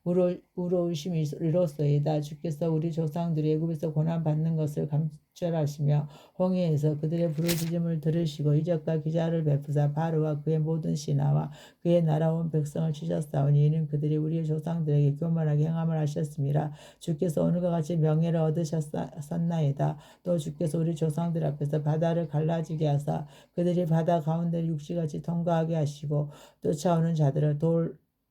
의로우심이 이로소이다. 주께서 우리 조상들이 애굽에서 고난받는 것을 감찰하시며 홍해에서 그들의 부르짖음을 들으시고 이적과 기사를 베푸사 바로와 그의 모든 신하와 그의 나라 온 백성을 치셨사오니 이는 그들이 우리 조상들에게 교만하게 행함을 하셨습니다. 주께서 오늘과 같이 명예를 얻으셨나이다. 또 주께서 우리 조상들 앞에서 바다를 갈라지게 하사 그들이 바다 가운데를 육지같이 통과하게 하시고 쫓아오는 자들을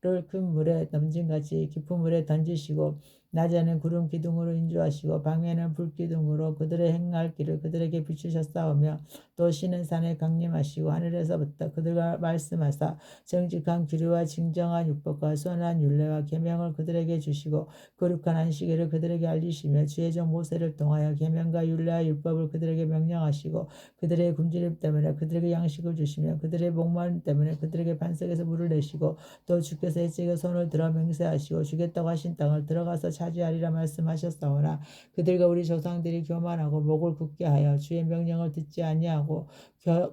큰 물에 던진같이 깊은 물에 던지시고 낮에는 구름 기둥으로 인도하시고 밤에는 불 기둥으로 그들의 행할 길을 그들에게 비추셨사오며 또 쉬는 산에 강림하시고 하늘에서부터 그들과 말씀하사 정직한 규례와 진정한 율법과 선한 율례와 계명을 그들에게 주시고 거룩한 안식일을 그들에게 알리시며 주의 종 모세를 통하여 계명과 율례와 율법을 그들에게 명령하시고 그들의 굶주림 때문에 그들에게 양식을 주시며 그들의 목마름 때문에 그들에게 반석에서 물을 내시고 또 주께서 일찍이 손을 들어 맹세하시고 주겠다고 하신 땅을 들어가서 차지하리라 말씀하셨사오나 그들과 우리 조상들이 교만하고 목을 굳게 하여 주의 명령을 듣지 아니하고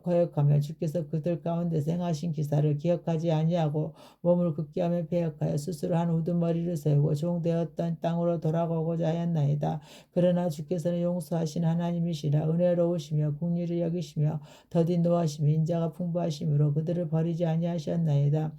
거역하며 주께서 그들 가운데서 행하신 기사를 기억하지 아니하고 몸을 굳게 하며 배역하여 스스로 한 우두머리를 세우고 종되었던 땅으로 돌아가고자 하였나이다. 그러나 주께서는 용서하신 하나님이시라 은혜로우시며 긍휼히 여기시며 더디 노하시며 인자가 풍부하심으로 그들을 버리지 아니하셨나이다.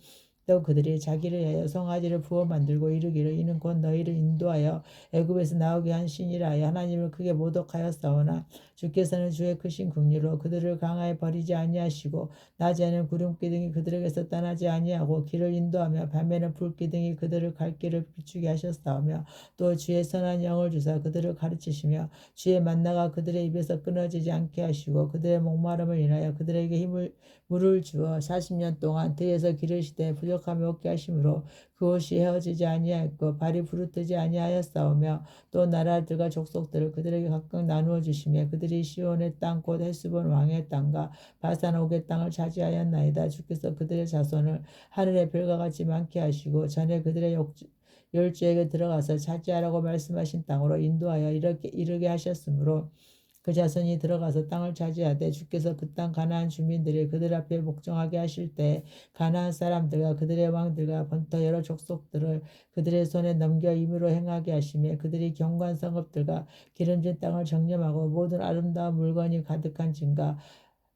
또 그들이 자기를 위하여 송아지를 부어 만들고 이르기를 이는 곧 너희를 인도하여 애굽에서 나오게 한 신이라 하여 하나님을 크게 모독하였사오나 주께서는 주의 크신 긍휼로 그들을 강하에 버리지 아니하시고 낮에는 구름 기둥이 그들에게서 떠나지 아니하고 길을 인도하며 밤에는 불 기둥이 그들을 갈 길을 비추게 하셨사오며 또 주의 선한 영을 주사 그들을 가르치시며 주의 만나가 그들의 입에서 끊어지지 않게 하시고 그들의 목마름을 인하여 그들에게 물을 주어 40년 동안 들에서 기르시되 부족함이 없게 하심으로 그 옷이 헤어지지 아니하였고 발이 부르뜨지 아니하였사오며 또 나라들과 족속들을 그들에게 각각 나누어 주시며 그들이 시온의 땅 곧 헤스본 왕의 땅과 바산 옥의 땅을 차지하였나이다. 주께서 그들의 자손을 하늘의 별과 같이 많게 하시고 전에 그들의 열주에게 들어가서 차지하라고 말씀하신 땅으로 인도하여 이르게 하셨으므로 그 자손이 들어가서 땅을 차지하되 주께서 그 땅 가나안 주민들이 그들 앞에 복종하게 하실 때 가나안 사람들과 그들의 왕들과 번터 여러 족속들을 그들의 손에 넘겨 임의로 행하게 하시며 그들이 경관 성읍들과 기름진 땅을 정념하고 모든 아름다운 물건이 가득한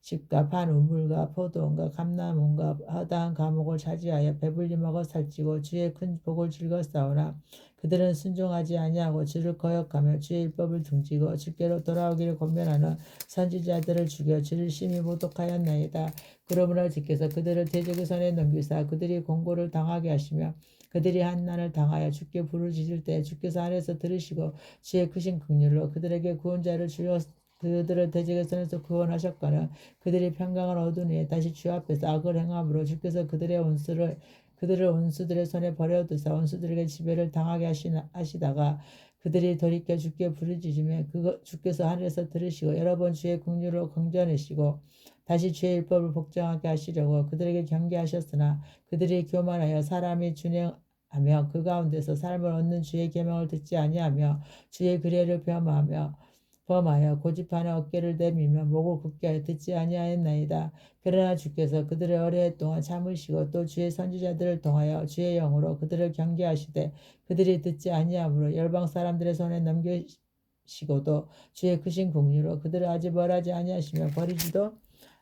집과 반 우물과 포도원과 감나무와 허다한 감옥을 차지하여 배불리 먹어 살찌고 주의 큰 복을 즐거싸우나 그들은 순종하지 아니하고 주를 거역하며 주의 율법을 등지고 주께로 돌아오기를 권면하는 선지자들을 죽여 주를 심히 모독하였나이다. 그러므로 주께서 그들을 대적의 손에 넘기사 그들이 공고를 당하게 하시며 그들이 한난을 당하여 주께 부르짖을 때 주께서 하늘에서 들으시고 주의 크신 긍휼로 그들에게 구원자를 주여 그들을 대적의 손에서 구원하셨거늘 그들이 평강을 얻은 후에 다시 주 앞에서 악을 행함으로 주께서 그들을 원수들의 손에 버려두사 원수들에게 지배를 당하게 하시다가 그들이 돌이켜 주께 부르짖으며 주께서 하늘에서 들으시고 여러 번 주의 긍휼로 건져내시고 다시 주의 율법을 복종하게 하시려고 그들에게 경계하셨으나 그들이 교만하여 사람이 준행하며 그 가운데서 삶을 얻는 주의 계명을 듣지 아니하며 주의 규례를 범하여 고집하는 어깨를 내밀며 목을 굳게 하여 듣지 아니하였나이다. 그러나 주께서 그들의 어뢰 동안 참으시고 또 주의 선지자들을 통하여 주의 영으로 그들을 경계하시되 그들이 듣지 아니하므로 열방 사람들의 손에 넘기시고도 주의 크신 긍휼로 그들을 아직 벌하지 아니하시며 버리지도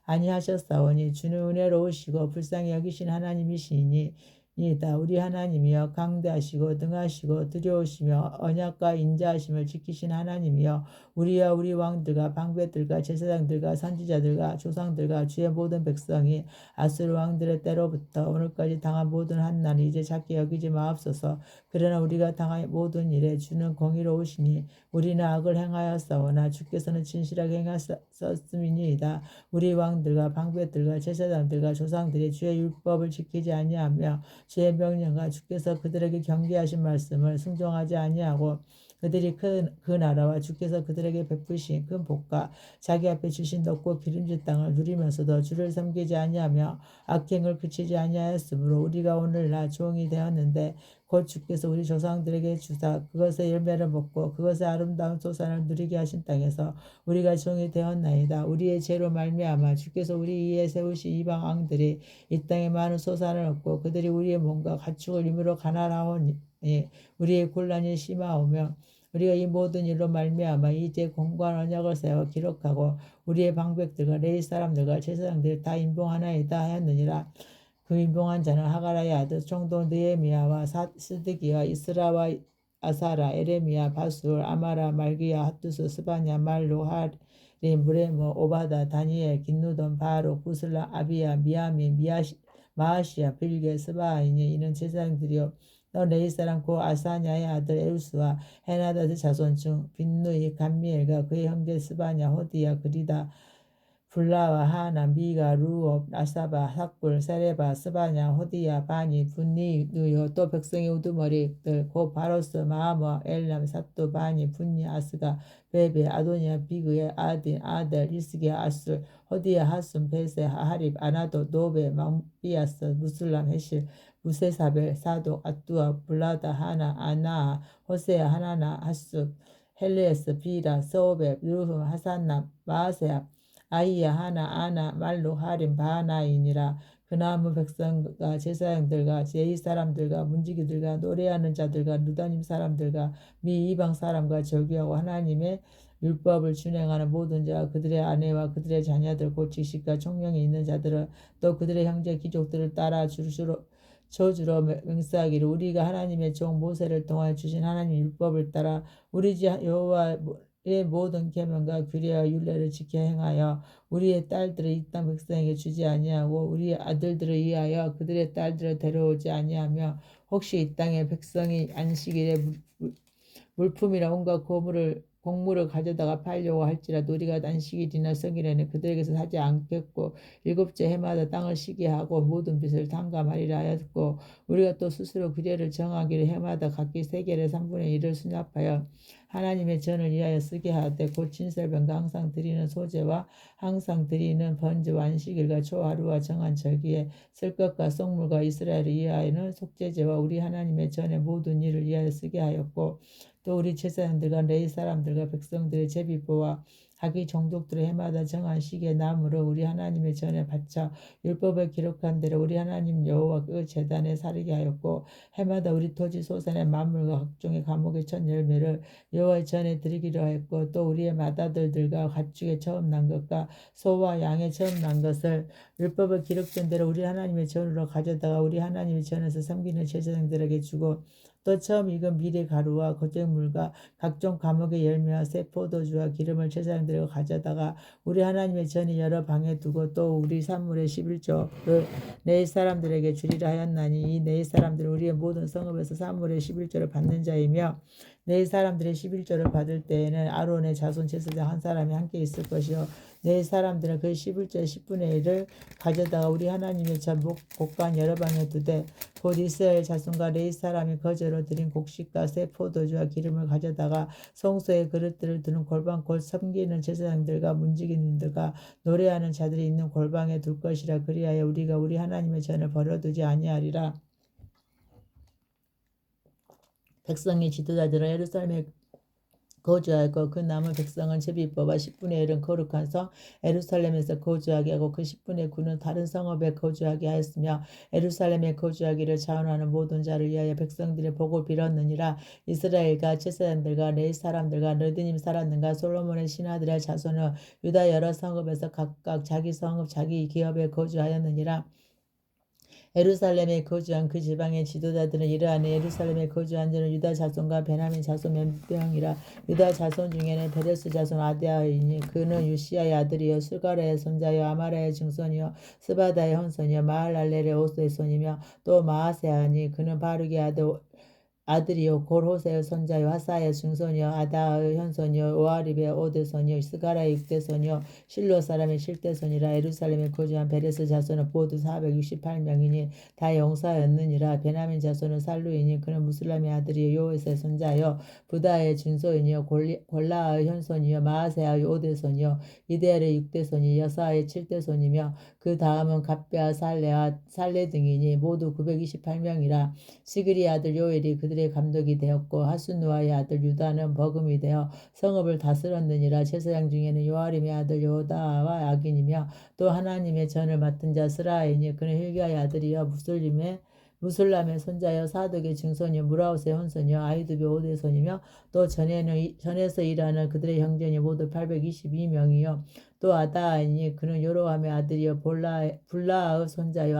아니하셨사오니 주는 은혜로우시고 불쌍히 여기신 하나님이시니 이다. 우리 하나님이여 강대하시고 능하시고 두려우시며 언약과 인자하심을 지키신 하나님이여 우리와 우리 왕들과 방배들과 제사장들과 선지자들과 조상들과 주의 모든 백성이 아수르 왕들의 때로부터 오늘까지 당한 모든 한난을 이제 작게 여기지 마옵소서. 그러나 우리가 당한 모든 일에 주는 공의로우시니 우리는 악을 행하였사오나 주께서는 진실하게 행하셨음이니이다. 우리 왕들과 방배들과 제사장들과 조상들이 주의 율법을 지키지 아니하며 주의 명령과 주께서 그들에게 경계하신 말씀을 순종하지 아니하고 그들이 그 나라와 주께서 그들에게 베푸신 큰 복과 자기 앞에 주신 높고 기름진 땅을 누리면서도 주를 섬기지 아니하며 악행을 그치지 아니하였으므로 우리가 오늘날 종이 되었는데 곧 주께서 우리 조상들에게 주사 그것의 열매를 먹고 그것의 아름다운 소산을 누리게 하신 땅에서 우리가 종이 되었나이다. 우리의 죄로 말미암아 주께서 우리 위에 세우신 이방 왕들이 이 땅에 많은 소산을 얻고 그들이 우리의 몸과 가축을 임으로 가난하오니 우리의 곤란이 심하오며 우리가 이 모든 일로 말미암아 이제 공고한 언약을 세워 기록하고 우리의 방백들과 레위 사람들과 제사장들이 다 인봉하나이다 하였느니라. 그 인봉한 자는 하가라의 아들 총독 느헤미야와 스드기야 이스라와 아사라 에레미야 바술 아마라 말기야 핫두스 스바냐 말로 하림 브레모 오바다 다니엘 긴누돈 바룩 부슬라 아비야 미야민 마아시야 빌게 스바이니 이는 제사장들이요 또 레위 사람 고 아사냐의 아들 에우스와 헤나다드 자손 중 빈누이 감미엘과 그의 형제 스바냐 호디야 그리다 불라와 하나 미가 루옵 라사바 삭불 세레바 스바냐 호디야 바니 분니 누요 또 백성의 우두머리들 고 바로스 마아모 엘람 사또 바니 분니 아스가 베베 아도니아 비그의 아딘 아델 이스게 아술 호디야 하순 베세 하립 아나도 노베 망비아스 무슬람 헤실 무세사벨 사독 아뚜아 블라다 하나 아나 호세야 하나나 하수 헬레스 비라 소베 루흠 하산나 마세야 아이야 하나 아나 말로 하림 바하나이니라. 그 나무 백성과 제사장들과 제이 사람들과 문지기들과 노래하는 자들과 누다님 사람들과 미 이방 사람과 절기하고 하나님의 율법을 준행하는 모든 자와 그들의 아내와 그들의 자녀들 곧 지식과 총명이 있는 자들은 또 그들의 형제 귀족들을 따라 주로 저주로 맹세하기를 우리가 하나님의 종 모세를 통하여 주신 하나님 율법을 따라 우리 주 여호와의 모든 계명과 규례와 율례를 지켜 행하여 우리의 딸들을 이 땅 백성에게 주지 아니하고 우리의 아들들을 위하여 그들의 딸들을 데려오지 아니하며 혹시 이 땅의 백성이 안식일에 물품이나 온갖 곡물을 가져다가 팔려고 할지라도 우리가 안식일이나 성일에는 그들에게서 사지 않겠고 일곱째 해마다 땅을 쉬게 하고 모든 빚을 탕감하리라 하였고 우리가 또 스스로 규례를 정하기를 해마다 각기 세겔의 3분의 1을 수납하여 하나님의 전을 위하여 쓰게 하되 곧 진설병과 항상 드리는 소제와 항상 드리는 번제와 안식일과 초하루와 정한 절기에 쓸 것과 속물과 이스라엘을 위하여는 속죄제와 우리 하나님의 전의 모든 일을 위하여 쓰게 하였고 또 우리 제사장들과 레위 사람들과 백성들의 제비보와 자기 종족들의 해마다 정한 시기에 나무로 우리 하나님의 전에 바쳐 율법을 기록한 대로 우리 하나님 여호와 그 제단에 사르게 하였고 해마다 우리 토지 소산의 만물과 각종의 과목의 첫 열매를 여호와의 전에 드리기로 하였고 또 우리의 맏아들들과 가축의 처음 난 것과 소와 양의 처음 난 것을 율법을 기록된 대로 우리 하나님의 전으로 가져다가 우리 하나님의 전에서 섬기는 제사장들에게 주고 또 처음 익은 미리 가루와 거쟁물과 각종 과목의 열매와 새 포도주와 기름을 제사장들에게 가져다가 우리 하나님의 전이 여러 방에 두고 또 우리 산물의 11조를 네 사람들에게 주리라 하였나니 이 네 사람들은 우리의 모든 성읍에서 산물의 11조를 받는 자이며 네 사람들의 11조를 받을 때에는 아론의 자손 제사장 한 사람이 함께 있을 것이요 네 사람들은 그 11조의 10분의 1을 가져다가 우리 하나님의 전 곡간 여러 방에 두되 곧 이스라엘 자손과 레위 사람이 거제로 드린 곡식과 새 포도주와 기름을 가져다가 성소에 그릇들을 두는 골방 곧 섬기는 제사장들과 문지기님들과 노래하는 자들이 있는 골방에 둘 것이라 그리하여 우리가 우리 하나님의 전을 버려두지 아니하리라. 백성의 지도자들은 예루살렘에 거주하고 그 남은 백성은 제비법과 10분의 1은 거룩한 성 예루살렘에서 거주하게 하고 그 10분의 9는 다른 성읍에 거주하게 하였으며 예루살렘에 거주하기를 자원하는 모든 자를 위하여 백성들의 복을 빌었느니라. 이스라엘과 제사장들과 레위 사람들과 너드님 사람들과 솔로몬의 신하들의 자손은 유다 여러 성읍에서 각각 자기 성읍 자기 기업에 거주하였느니라. 예루살렘에 거주한 그 지방의 지도자들은 이러하니 예루살렘에 거주한 자는 유다 자손과 베냐민 자손 몇 명이라. 유다 자손 중에는 베레스 자손 아디아이니 그는 유시아의 아들이요 술가라의 손자요 아마라의 증손이요 스바다의 혼손이요 마할랄렐의 오스의 손이며 또 마아세아니 그는 바룩의 아들이요 골호세의 손자요 하사의 증손이요 아다의 현손이요 오아립의 오대손이요 스가라의 육대손이요 실로 사람의 실대손이라. 예루살렘에 거주한 베레스 자손은 모두 468명이니 다 용사였느니라. 베냐민 자손은 살루이니 그는 무슬람의 아들이요 요에스의 손자요 부다의 증손이요 골라의 현손이요 마아세아의 오대손이요 이데엘의 육대손이요 여사의 칠대손이며 그 다음은 갑베아 살레와 살레 등이니 모두 928명이라. 시그리 아들 요엘이 그들의 감독이 되었고 하순누아의 아들 유다는 버금이 되어 성읍을 다스렸느니라. 제사장 중에는 요아림의 아들 요다와 아긴이며 또 하나님의 전을 맡은 자 스라이니 그는 힐기야의 아들이여 무술람의 손자여 사독의 증손이요 무라우스의 혼손이요 아이두비 오대손이며 또 전에서 일하는 그들의 형제니 모두 822명이요 또 아다아니 그는 요로함의 아들이요 불라의 손자요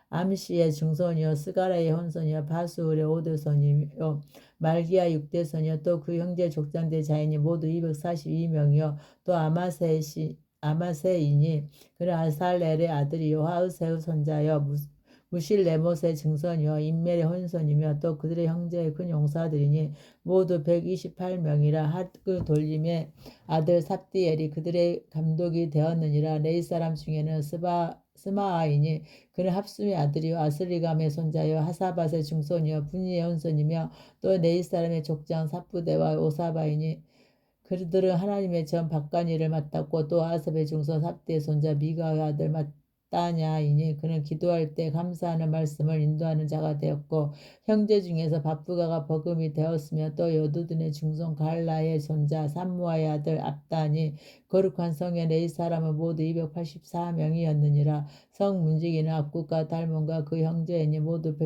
암시의 증손이요 스가라의 혼손이요 바수울의 오대손이요 말기야 육대손이요 또 그 형제 족장대 자인이 모두 242명이요 또 아마세이니 그는 아살렐의 아들이요 하으세의 손자요 무실 레못의 증손이요 인멜의 혼손이며 또 그들의 형제의 큰 용사들이니 모두 128명이라 그 돌림의 아들 삽디엘이 그들의 감독이 되었느니라. 레위 사람 중에는 스마아이니 그는 합숨의 아들이요 아스리감의 손자요 하사밧의 증손이요 분이의 혼손이며 또 레위 사람의 족장 삽부대와 오사바이니 그들은 하나님의 전 박간일을 맡았고 또 아삽의 중손 삽디의 손자 미가의 아들 마따냐이니 그는 기도할 때 감사하는 말씀을 인도하는 자가 되었고 형제 중에서 바프가가 버금이 되었으며 또 여두둔의 중손 갈라의 손자 삼무아의 아들 압다니 거룩한 성의 레위 사람은 모두 284명이었느니라. 성 문지기는 압국과 달몬과 그 형제이니 모두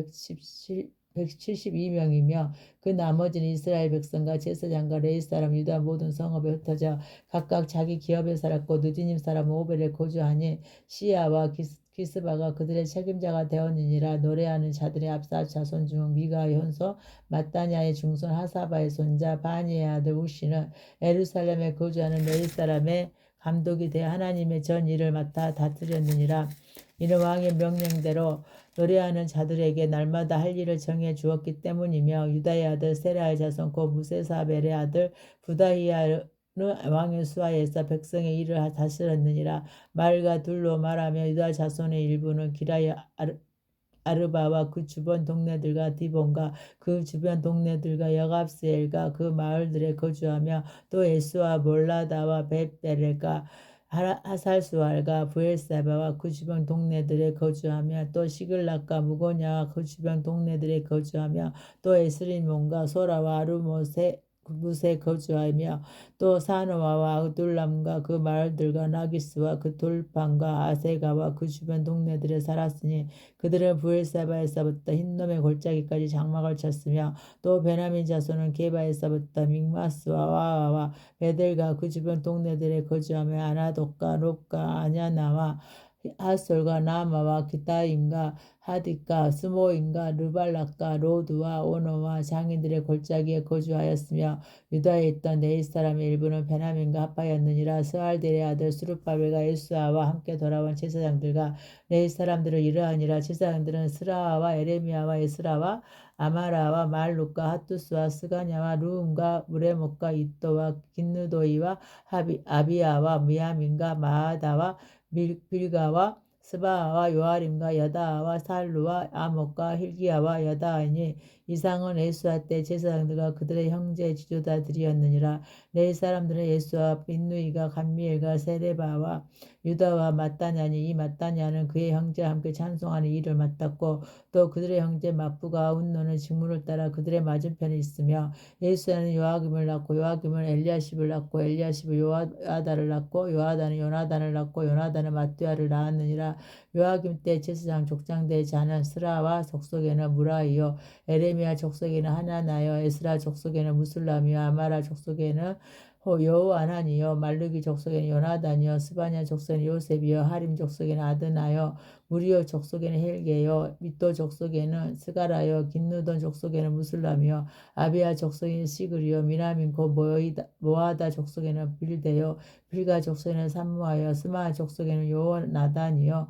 172명이며 그 나머지는 이스라엘 백성과 제사장과 레위 사람 유다 모든 성읍에 흩어져 각각 자기 기업에 살았고 느디님 사람 오벨에 거주하니 시야와 기스바가 그들의 책임자가 되었느니라. 노래하는 자들의 압사 자손 중 미가의 혼소 마따냐의 중손 하사바의 손자 바니의 아들 우시는 예루살렘에 거주하는 레위 사람의 감독이 되어 하나님의 전 일을 맡아 다스렸느니라. 이는 왕의 명령대로 노래하는 자들에게 날마다 할 일을 정해 주었기 때문이며 유다의 아들 세라의 자손 곧 무세사벨의 아들 부다히야는 왕의 수하에서 백성의 일을 다스렸느니라. 말과 둘로 말하며 유다 자손의 일부는 기라의 아르바와 그 주변 동네들과 디본과 그 주변 동네들과 여갑스엘과 그 마을들에 거주하며 또 에스와 몰라다와 벳베레가 하살수알과 부엘세바와 그 주변 동네들에 거주하며 또 시글락과 무고냐와 그 주변 동네들에 거주하며 또 에스린몬과 소라와 아르못에 무세 거주하며 또 사노아와 아둘람과 그 마을들과 나기스와 그 돌판과 아세가와 그 주변 동네들에 살았으니 그들은 부엘세바에서부터 흰놈의 골짜기까지 장막을 쳤으며 또 베냐민 자손은 게바에서부터 믹마스와 와와 베델과 그 주변 동네들에 거주하며 아나돗과 롭과 아냐나와 하솔과 나마와 기타임과 하디카 스모임과 르발락과 로드와 오노와 장인들의 골짜기에 거주하였으며 유다에 있던 네일 사람의 일부는 베냐민과 합하였느니라. 스알델의 아들 스룹바벨과 예수아와 함께 돌아온 제사장들과 네일 사람들을 이러하니라. 제사장들은 스라와 에레미야와 에스라와 아마라와 말룩과 핫투스와 스가냐와 루움과 무레목과 이또와 긴느도이와 아비야와 미야민과 마아다와 빌가와 스바와 요아림과 여다와 살루와 아목과 힐기야와 여다이니 이상은 예수와 때 제사장들과 그들의 형제 지도자들이었느니라. 레위 사람들은 예수와 빈누이가 감미엘과 세레바와 유다와 마따냐니 이 마따냐는 그의 형제와 함께 찬송하는 일을 맡았고 또 그들의 형제 마프가 운노는 직무를 따라 그들의 맞은편에 있으며 예수야는 요아김을 낳고 요아김은 엘리야십을 낳고 엘리야십은 요아다를 낳고 요아다는 요나단을 낳고 요나단은 마뚜야를 낳았느니라. 요아김 때 제사장 족장대 자는 스라와 족속에는 무라이요 에레미야 족속에는 하나나요 에스라 족속에는 무술람이요 아마라 족속에는 여호아나니요 말르기 족속에는 요나단이요 스바냐 족속에는 요셉이요 하림 족속에는 아드나요 무리오 족속에는 헬게요 미또 족속에는 스가라요 긴누돈 족속에는 무술람이요 아비야 족속에는 시그리요 미나민 곧 모아다 족속에는 빌데요 빌가 족속에는 삼무하여 스마 족속에는 요나단이요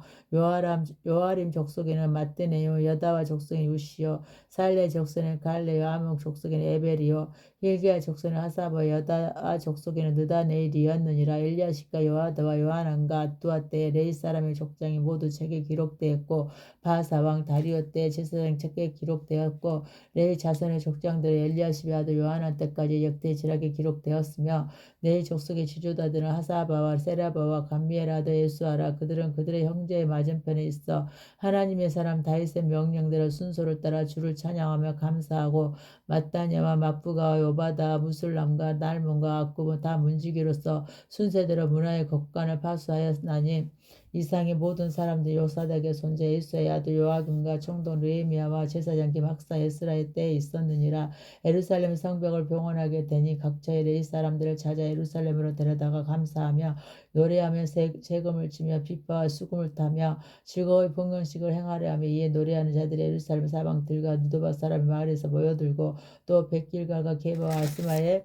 요아림 족속에는 마뜨네요 여다와 족속에는 우시요 살레 족속에는 갈레요 아목 족속에는 에벨이요 힐기야 족속에는 하사버 여다 족속에는 느다네일이었느니라. 엘리야십과 요아다와 요하난과 아뚜아 때에 레위 사람의 족장이 모두 책에 기록되었고 바사 왕 다리오 때 제사장 책에 기록되었고 레위 자손의 족장들의 엘리야십의 아들 요하난 때까지 역대지락에 기록되었으며 레위 족속의 지도자들은 하사바와 세라바와 감미엘 아들 예수아라. 그들은 그들의 형제의 맞은편에 있어 하나님의 사람 다윗의 명령대로 순서를 따라 주를 찬양하며 감사하고 마따냐와 마프가와 요바다 무술람과 날몬과 악굽은 다 문지기로서 순세대로 문화의 것간을 파수하였나니 이상의 모든 사람들이 요사닥의 손자 예수의 아들 요아김과 총독 느헤미야와 제사장 김학사 에스라의 때에 있었느니라. 예루살렘 성벽을 병원하게 되니 각처의 레위 사람들을 찾아 예루살렘으로 데려다가 감사하며 노래하며 세금을 치며 비파와 수금을 타며 즐거이 봉헌식을 행하려 하며 이에 노래하는 자들이 예루살렘 사방들과 누도바 사람의 마을에서 모여들고 또 백길가가 게바와 아스마에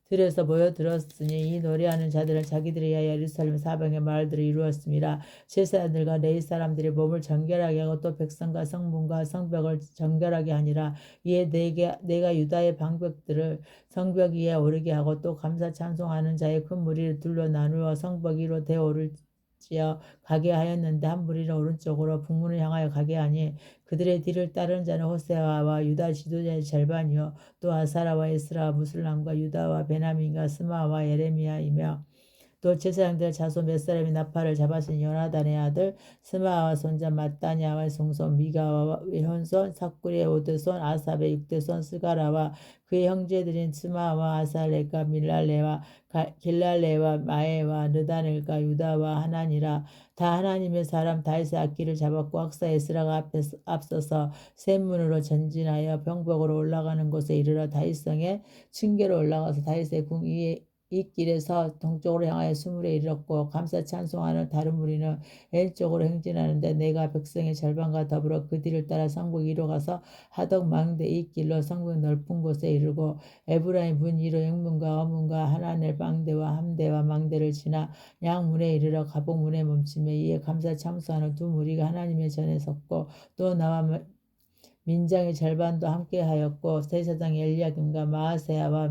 들에서 모여들었으니 이 노래하는 자들은 자기들에 의하여 예루살렘 사방의 마을들을 이루었습니다. 제사장들과 레위 사람들이 몸을 정결하게 하고 또 백성과 성문과 성벽을 정결하게 하니라. 이에 내가 유다의 방벽들을 성벽 위에 오르게 하고 또 감사 찬송하는 자의 큰 무리를 둘로 나누어 성벽 위로 되어오를지어 가게 하였는데 한 무리는 오른쪽으로 북문을 향하여 가게 하니 그들의 뒤를 따르는 자는 호세아와 유다 지도자의 절반이요 또 아사라와 에스라와 무술람과 유다와 베냐민과 스마와 예레미야이며 또 제사장들 자손 몇 사람이 나팔을 잡았으니 요나단의 아들 스마와 손자 마따냐와 송손 미가와 현손 사쿠리의 5대손 아삽의 6대손 스가라와 그의 형제들인 스마와 아살레가 밀랄레와 길랄레와 마에와 느다넬과 유다와 하나니라. 다 하나님의 사람 다윗의 악기를 잡았고 악사 에스라가 앞서서 샘문으로 전진하여 병벽으로 올라가는 곳에 이르러 다윗성의 층계로 올라가서 다윗의 궁 위에 이 길에서 동쪽으로 향하여 수물에 이르렀고 감사 찬송하는 다른 무리는 왼쪽으로 행진하는데 내가 백성의 절반과 더불어 그 뒤를 따라 성벽 위로 가서 하덕 망대 이 길로 성벽 넓은 곳에 이르고 에브라임 문 위로 영문과 어문과 하나넬 망대와 함대와 망대를 지나 양문에 이르러 가복문에 멈추며 이에 감사 찬송하는 두 무리가 하나님의 전에 섰고 또 나와 민장의 절반도 함께하였고 대제사장 엘리야김과 마아세야와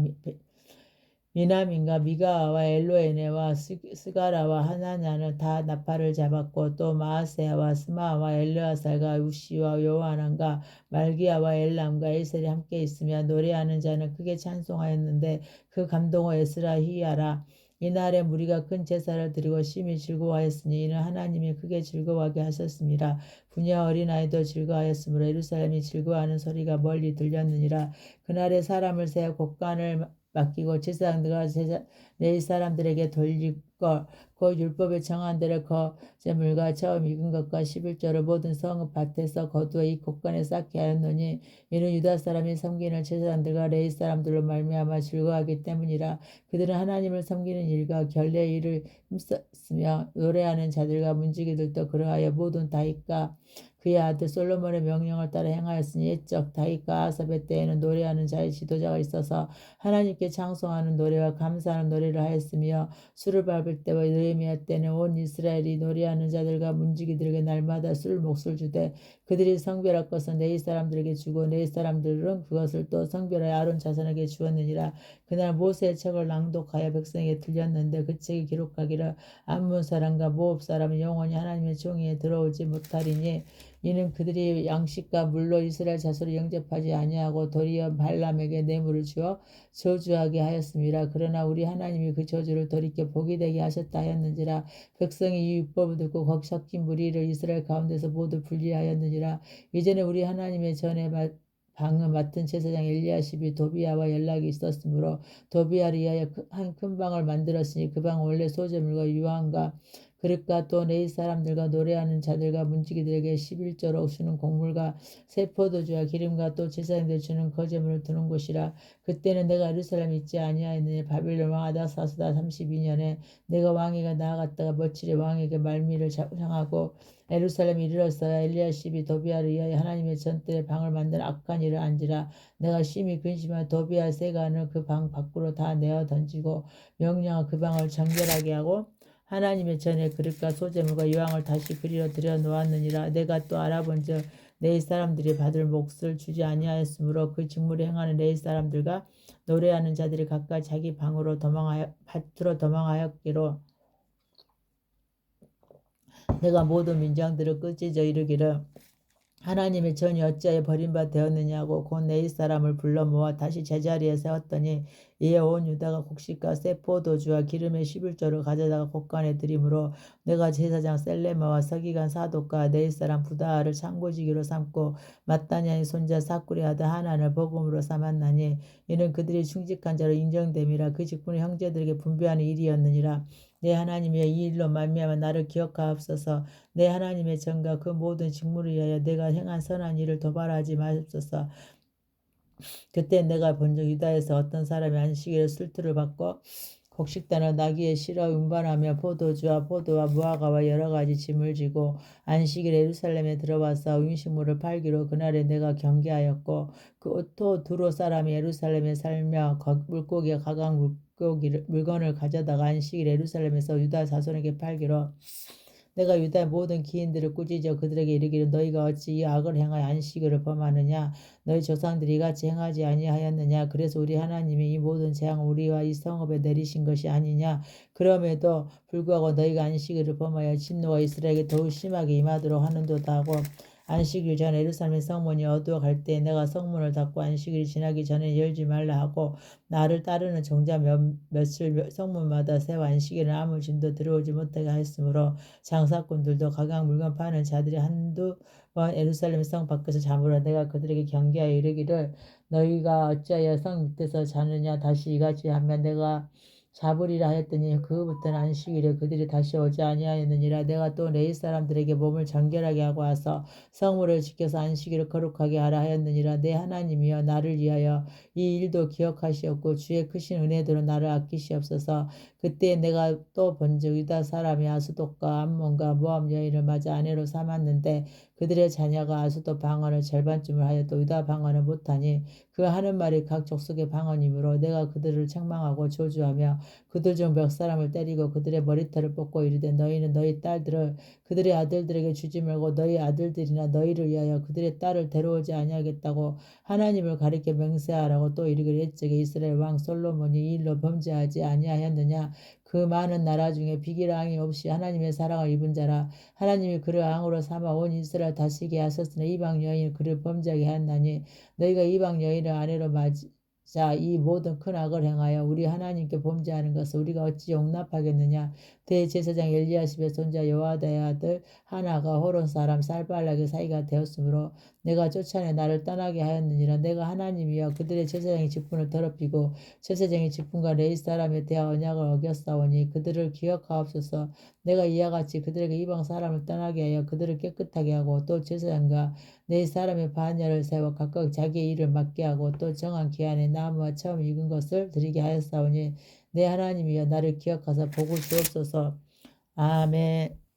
미나민과 미가와 엘로에네와 스가라와 하나냐는 다 나팔을 잡았고 또 마아세야와 스마와 엘르아살과 우시와 요하난과 말기야와 엘람과 에셀이 함께 있으며 노래하는 자는 크게 찬송하였는데 그 감동어 에스라 히야라. 이날에 무리가 큰 제사를 드리고 심히 즐거워하였으니 이는 하나님이 크게 즐거워하게 하셨습니다. 부녀 어린아이도 즐거워하였으므로 예루살렘이 즐거워하는 소리가 멀리 들렸느니라. 그날에 사람을 세어 곡간을 맡기고 제사장들과 레위 사람들에게 돌릴 것, 그 율법에 정한 대로 거제물과 처음 익은 것과 11조를 모든 성읍밭에서 거두어 이 곡간에 쌓게 하였노니 이는 유다 사람이 섬기는 제사장들과 레위 사람들로 말미암아 즐거워하기 때문이라. 그들은 하나님을 섬기는 일과 결례의 일을 힘썼으며 노래하는 자들과 문지기들도 그러하여 모든 다윗과 그의 아들 솔로몬의 명령을 따라 행하였으니 옛적 다윗과 아삽의 때에는 노래하는 자의 지도자가 있어서 하나님께 찬송하는 노래와 감사하는 노래를 하였으며 술을 밟을 때와 느헤미야 때는 온 이스라엘이 노래하는 자들과 문지기들에게 날마다 술 몫을 주되 그들이 성별할 것은 레위 사람들에게 주고 레위 사람들은 그것을 또 성별의 아론 자손에게 주었느니라. 그날 모세의 책을 낭독하여 백성에게 들렸는데 그 책이 기록하기를 암몬 사람과 모압 사람은 영원히 하나님의 종위에 들어오지 못하리니 이는 그들이 양식과 물로 이스라엘 자손을 영접하지 아니하고 도리어 발람에게 뇌물을 주어 저주하게 하였습니다. 그러나 우리 하나님이 그 저주를 돌이켜 복이 되게 하셨다 하였는지라. 백성이 이 율법을 듣고 거기 섞인 무리를 이스라엘 가운데서 모두 분리하였느니라. 이전에 우리 하나님의 전에 방을 맡은 제사장 엘리야십이 도비야와 연락이 있었으므로 도비야를 위하여 한 큰 방을 만들었으니 그 방은 원래 소재물과 유황과 그릇과 또 레위 사람들과 노래하는 자들과 문지기들에게 11조로 주는 곡물과 새 포도주와 기름과 또 제사장들 주는 거제물을 두는 곳이라. 그때는 내가 예루살렘에 있지 아니하였느니 바빌론 왕 아닥사스다 32년에 내가 왕에게 나아갔다가 며칠에 왕에게 말미를 향하고 예루살렘에 이르렀어야 엘리야십이 도비야를 위하여 하나님의 전뜰에 방을 만든 악한 일을 안지라. 내가 심히 근심한 도비야 세간을 그 방 밖으로 다 내어 던지고 명령하 그 방을 정결하게 하고 하나님의 전에 그릇과 소재물과 유황을 다시 그리로 들여 놓았느니라. 내가 또 알아본즉 레위 사람들이 받을 몫을 주지 아니하였으므로 그 직무를 행하는 레위 사람들과 노래하는 자들이 각각 자기 밭으로 도망하였기로 내가 모든 민장들을 끄짖어 이르기를 하나님의 전이 어찌하여 버림받아 되었느냐고 곧 레위 사람을 불러 모아 다시 제자리에 세웠더니 이에 온 유다가 곡식과 새 포도주와 기름의 11조를 가져다가 곡간에 드림으로 내가 제사장 셀레마와 서기관 사독과 레위 사람 부다하를 창고지기로 삼고 마따냐의 손자 사쿠리 아들 하난을 복음으로 삼았나니 이는 그들이 충직한 자로 인정됨이라. 그 직분이 형제들에게 분배하는 일이었느니라. 내 하나님의 이 일로 말미암아 나를 기억하옵소서. 내 하나님의 전과 그 모든 직무를 위하여 내가 행한 선한 일을 도발하지 마옵소서. 그때 내가 본즉 유다에서 어떤 사람이 안식일에 술투를 받고 곡식단을 나귀에 실어 운반하며 포도주와 포도와 무화과와 여러 가지 짐을 지고 안식일에 예루살렘에 들어와서 음식물을 팔기로 그날에 내가 경계하였고 또 두로 사람이 예루살렘에 살며 물고기와 가강 물건을 가져다가 안식일에 예루살렘에서 유다 자손에게 팔기로 내가 유다의 모든 기인들을 꾸짖어 그들에게 이르기를 너희가 어찌 이 악을 행하여 안식일을 범하느냐 너희 조상들이 이같이 행하지 아니하였느냐 그래서 우리 하나님이 이 모든 재앙을 우리와 이 성읍에 내리신 것이 아니냐 그럼에도 불구하고 너희가 안식일을 범하여 진노가 이스라엘에게 더욱 심하게 임하도록 하는도다 하고 안식일 전에 예루살렘 성문이 어두워 갈 때에 내가 성문을 닫고 안식일이 지나기 전에 열지 말라 하고 나를 따르는 종자 며칠 성문마다 새와 안식일은 아무 진도 들어오지 못하게 하였으므로 장사꾼들도 각양 물건 파는 자들이 한두 번 예루살렘 성 밖에서 잠으로 내가 그들에게 경계하여 이르기를 너희가 어찌하여 성 밑에서 자느냐 다시 이같이 하면 내가 잡으리라 하였더니 그후부터는 안식일에 그들이 다시 오지 아니하였느니라. 내가 또 레위 사람들에게 몸을 정결하게 하고 와서 성물을 지켜서 안식일을 거룩하게 하라 하였느니라. 내 하나님이여 나를 위하여 이 일도 기억하시옵고 주의 크신 은혜대로 나를 아끼시옵소서. 그때 내가 또 본즉 유다 사람이 아수돗과 암몬과 모압 여인을 맞아 아내로 삼았는데 그들의 자녀가 아수돗 방언을 절반쯤을 하여 또 유다 방언을 못하니 그 하는 말이 각 족속의 방언이므로 내가 그들을 책망하고 저주하며 그들 중 몇 사람을 때리고 그들의 머리털을 뽑고 이르되 너희는 너희 딸들을 그들의 아들들에게 주지 말고 너희 아들들이나 너희를 위하여 그들의 딸을 데려오지 아니하겠다고 하나님을 가리켜 맹세하라고 또 이르기를 옛적에 이스라엘 왕 솔로몬이 이 일로 범죄하지 아니하였느냐 그 많은 나라 중에 비기랑이 없이 하나님의 사랑을 입은 자라 하나님이 그를 왕으로 삼아 온 이스라엘 다스리게 하셨으나 이방 여인이 그를 범죄하게 하였나니 너희가 이방 여인을 아내로 맞이 자, 이 모든 큰 악을 행하여 우리 하나님께 범죄하는 것을 우리가 어찌 용납하겠느냐. 대제사장 엘리야십의 손자 여호와다의 아들 하나가 호론 사람 살발락의 사이가 되었으므로 내가 쫓아내 나를 떠나게 하였느니라. 내가 하나님이여 그들의 제사장의 직분을 더럽히고 제사장의 직분과 레위 사람에 대한 언약을 어겼사오니 그들을 기억하옵소서. 내가 이와 같이 그들에게 이방 사람을 떠나게 하여 그들을 깨끗하게 하고 또 제사장과 네 사람의 반야를 세워 각각 자기의 일을 맡게 하고 또 정한 기한에 나무와 처음 익은 것을 드리게 하였사오니 내 하나님이여 나를 기억하사 복을 주옵소서. 아멘.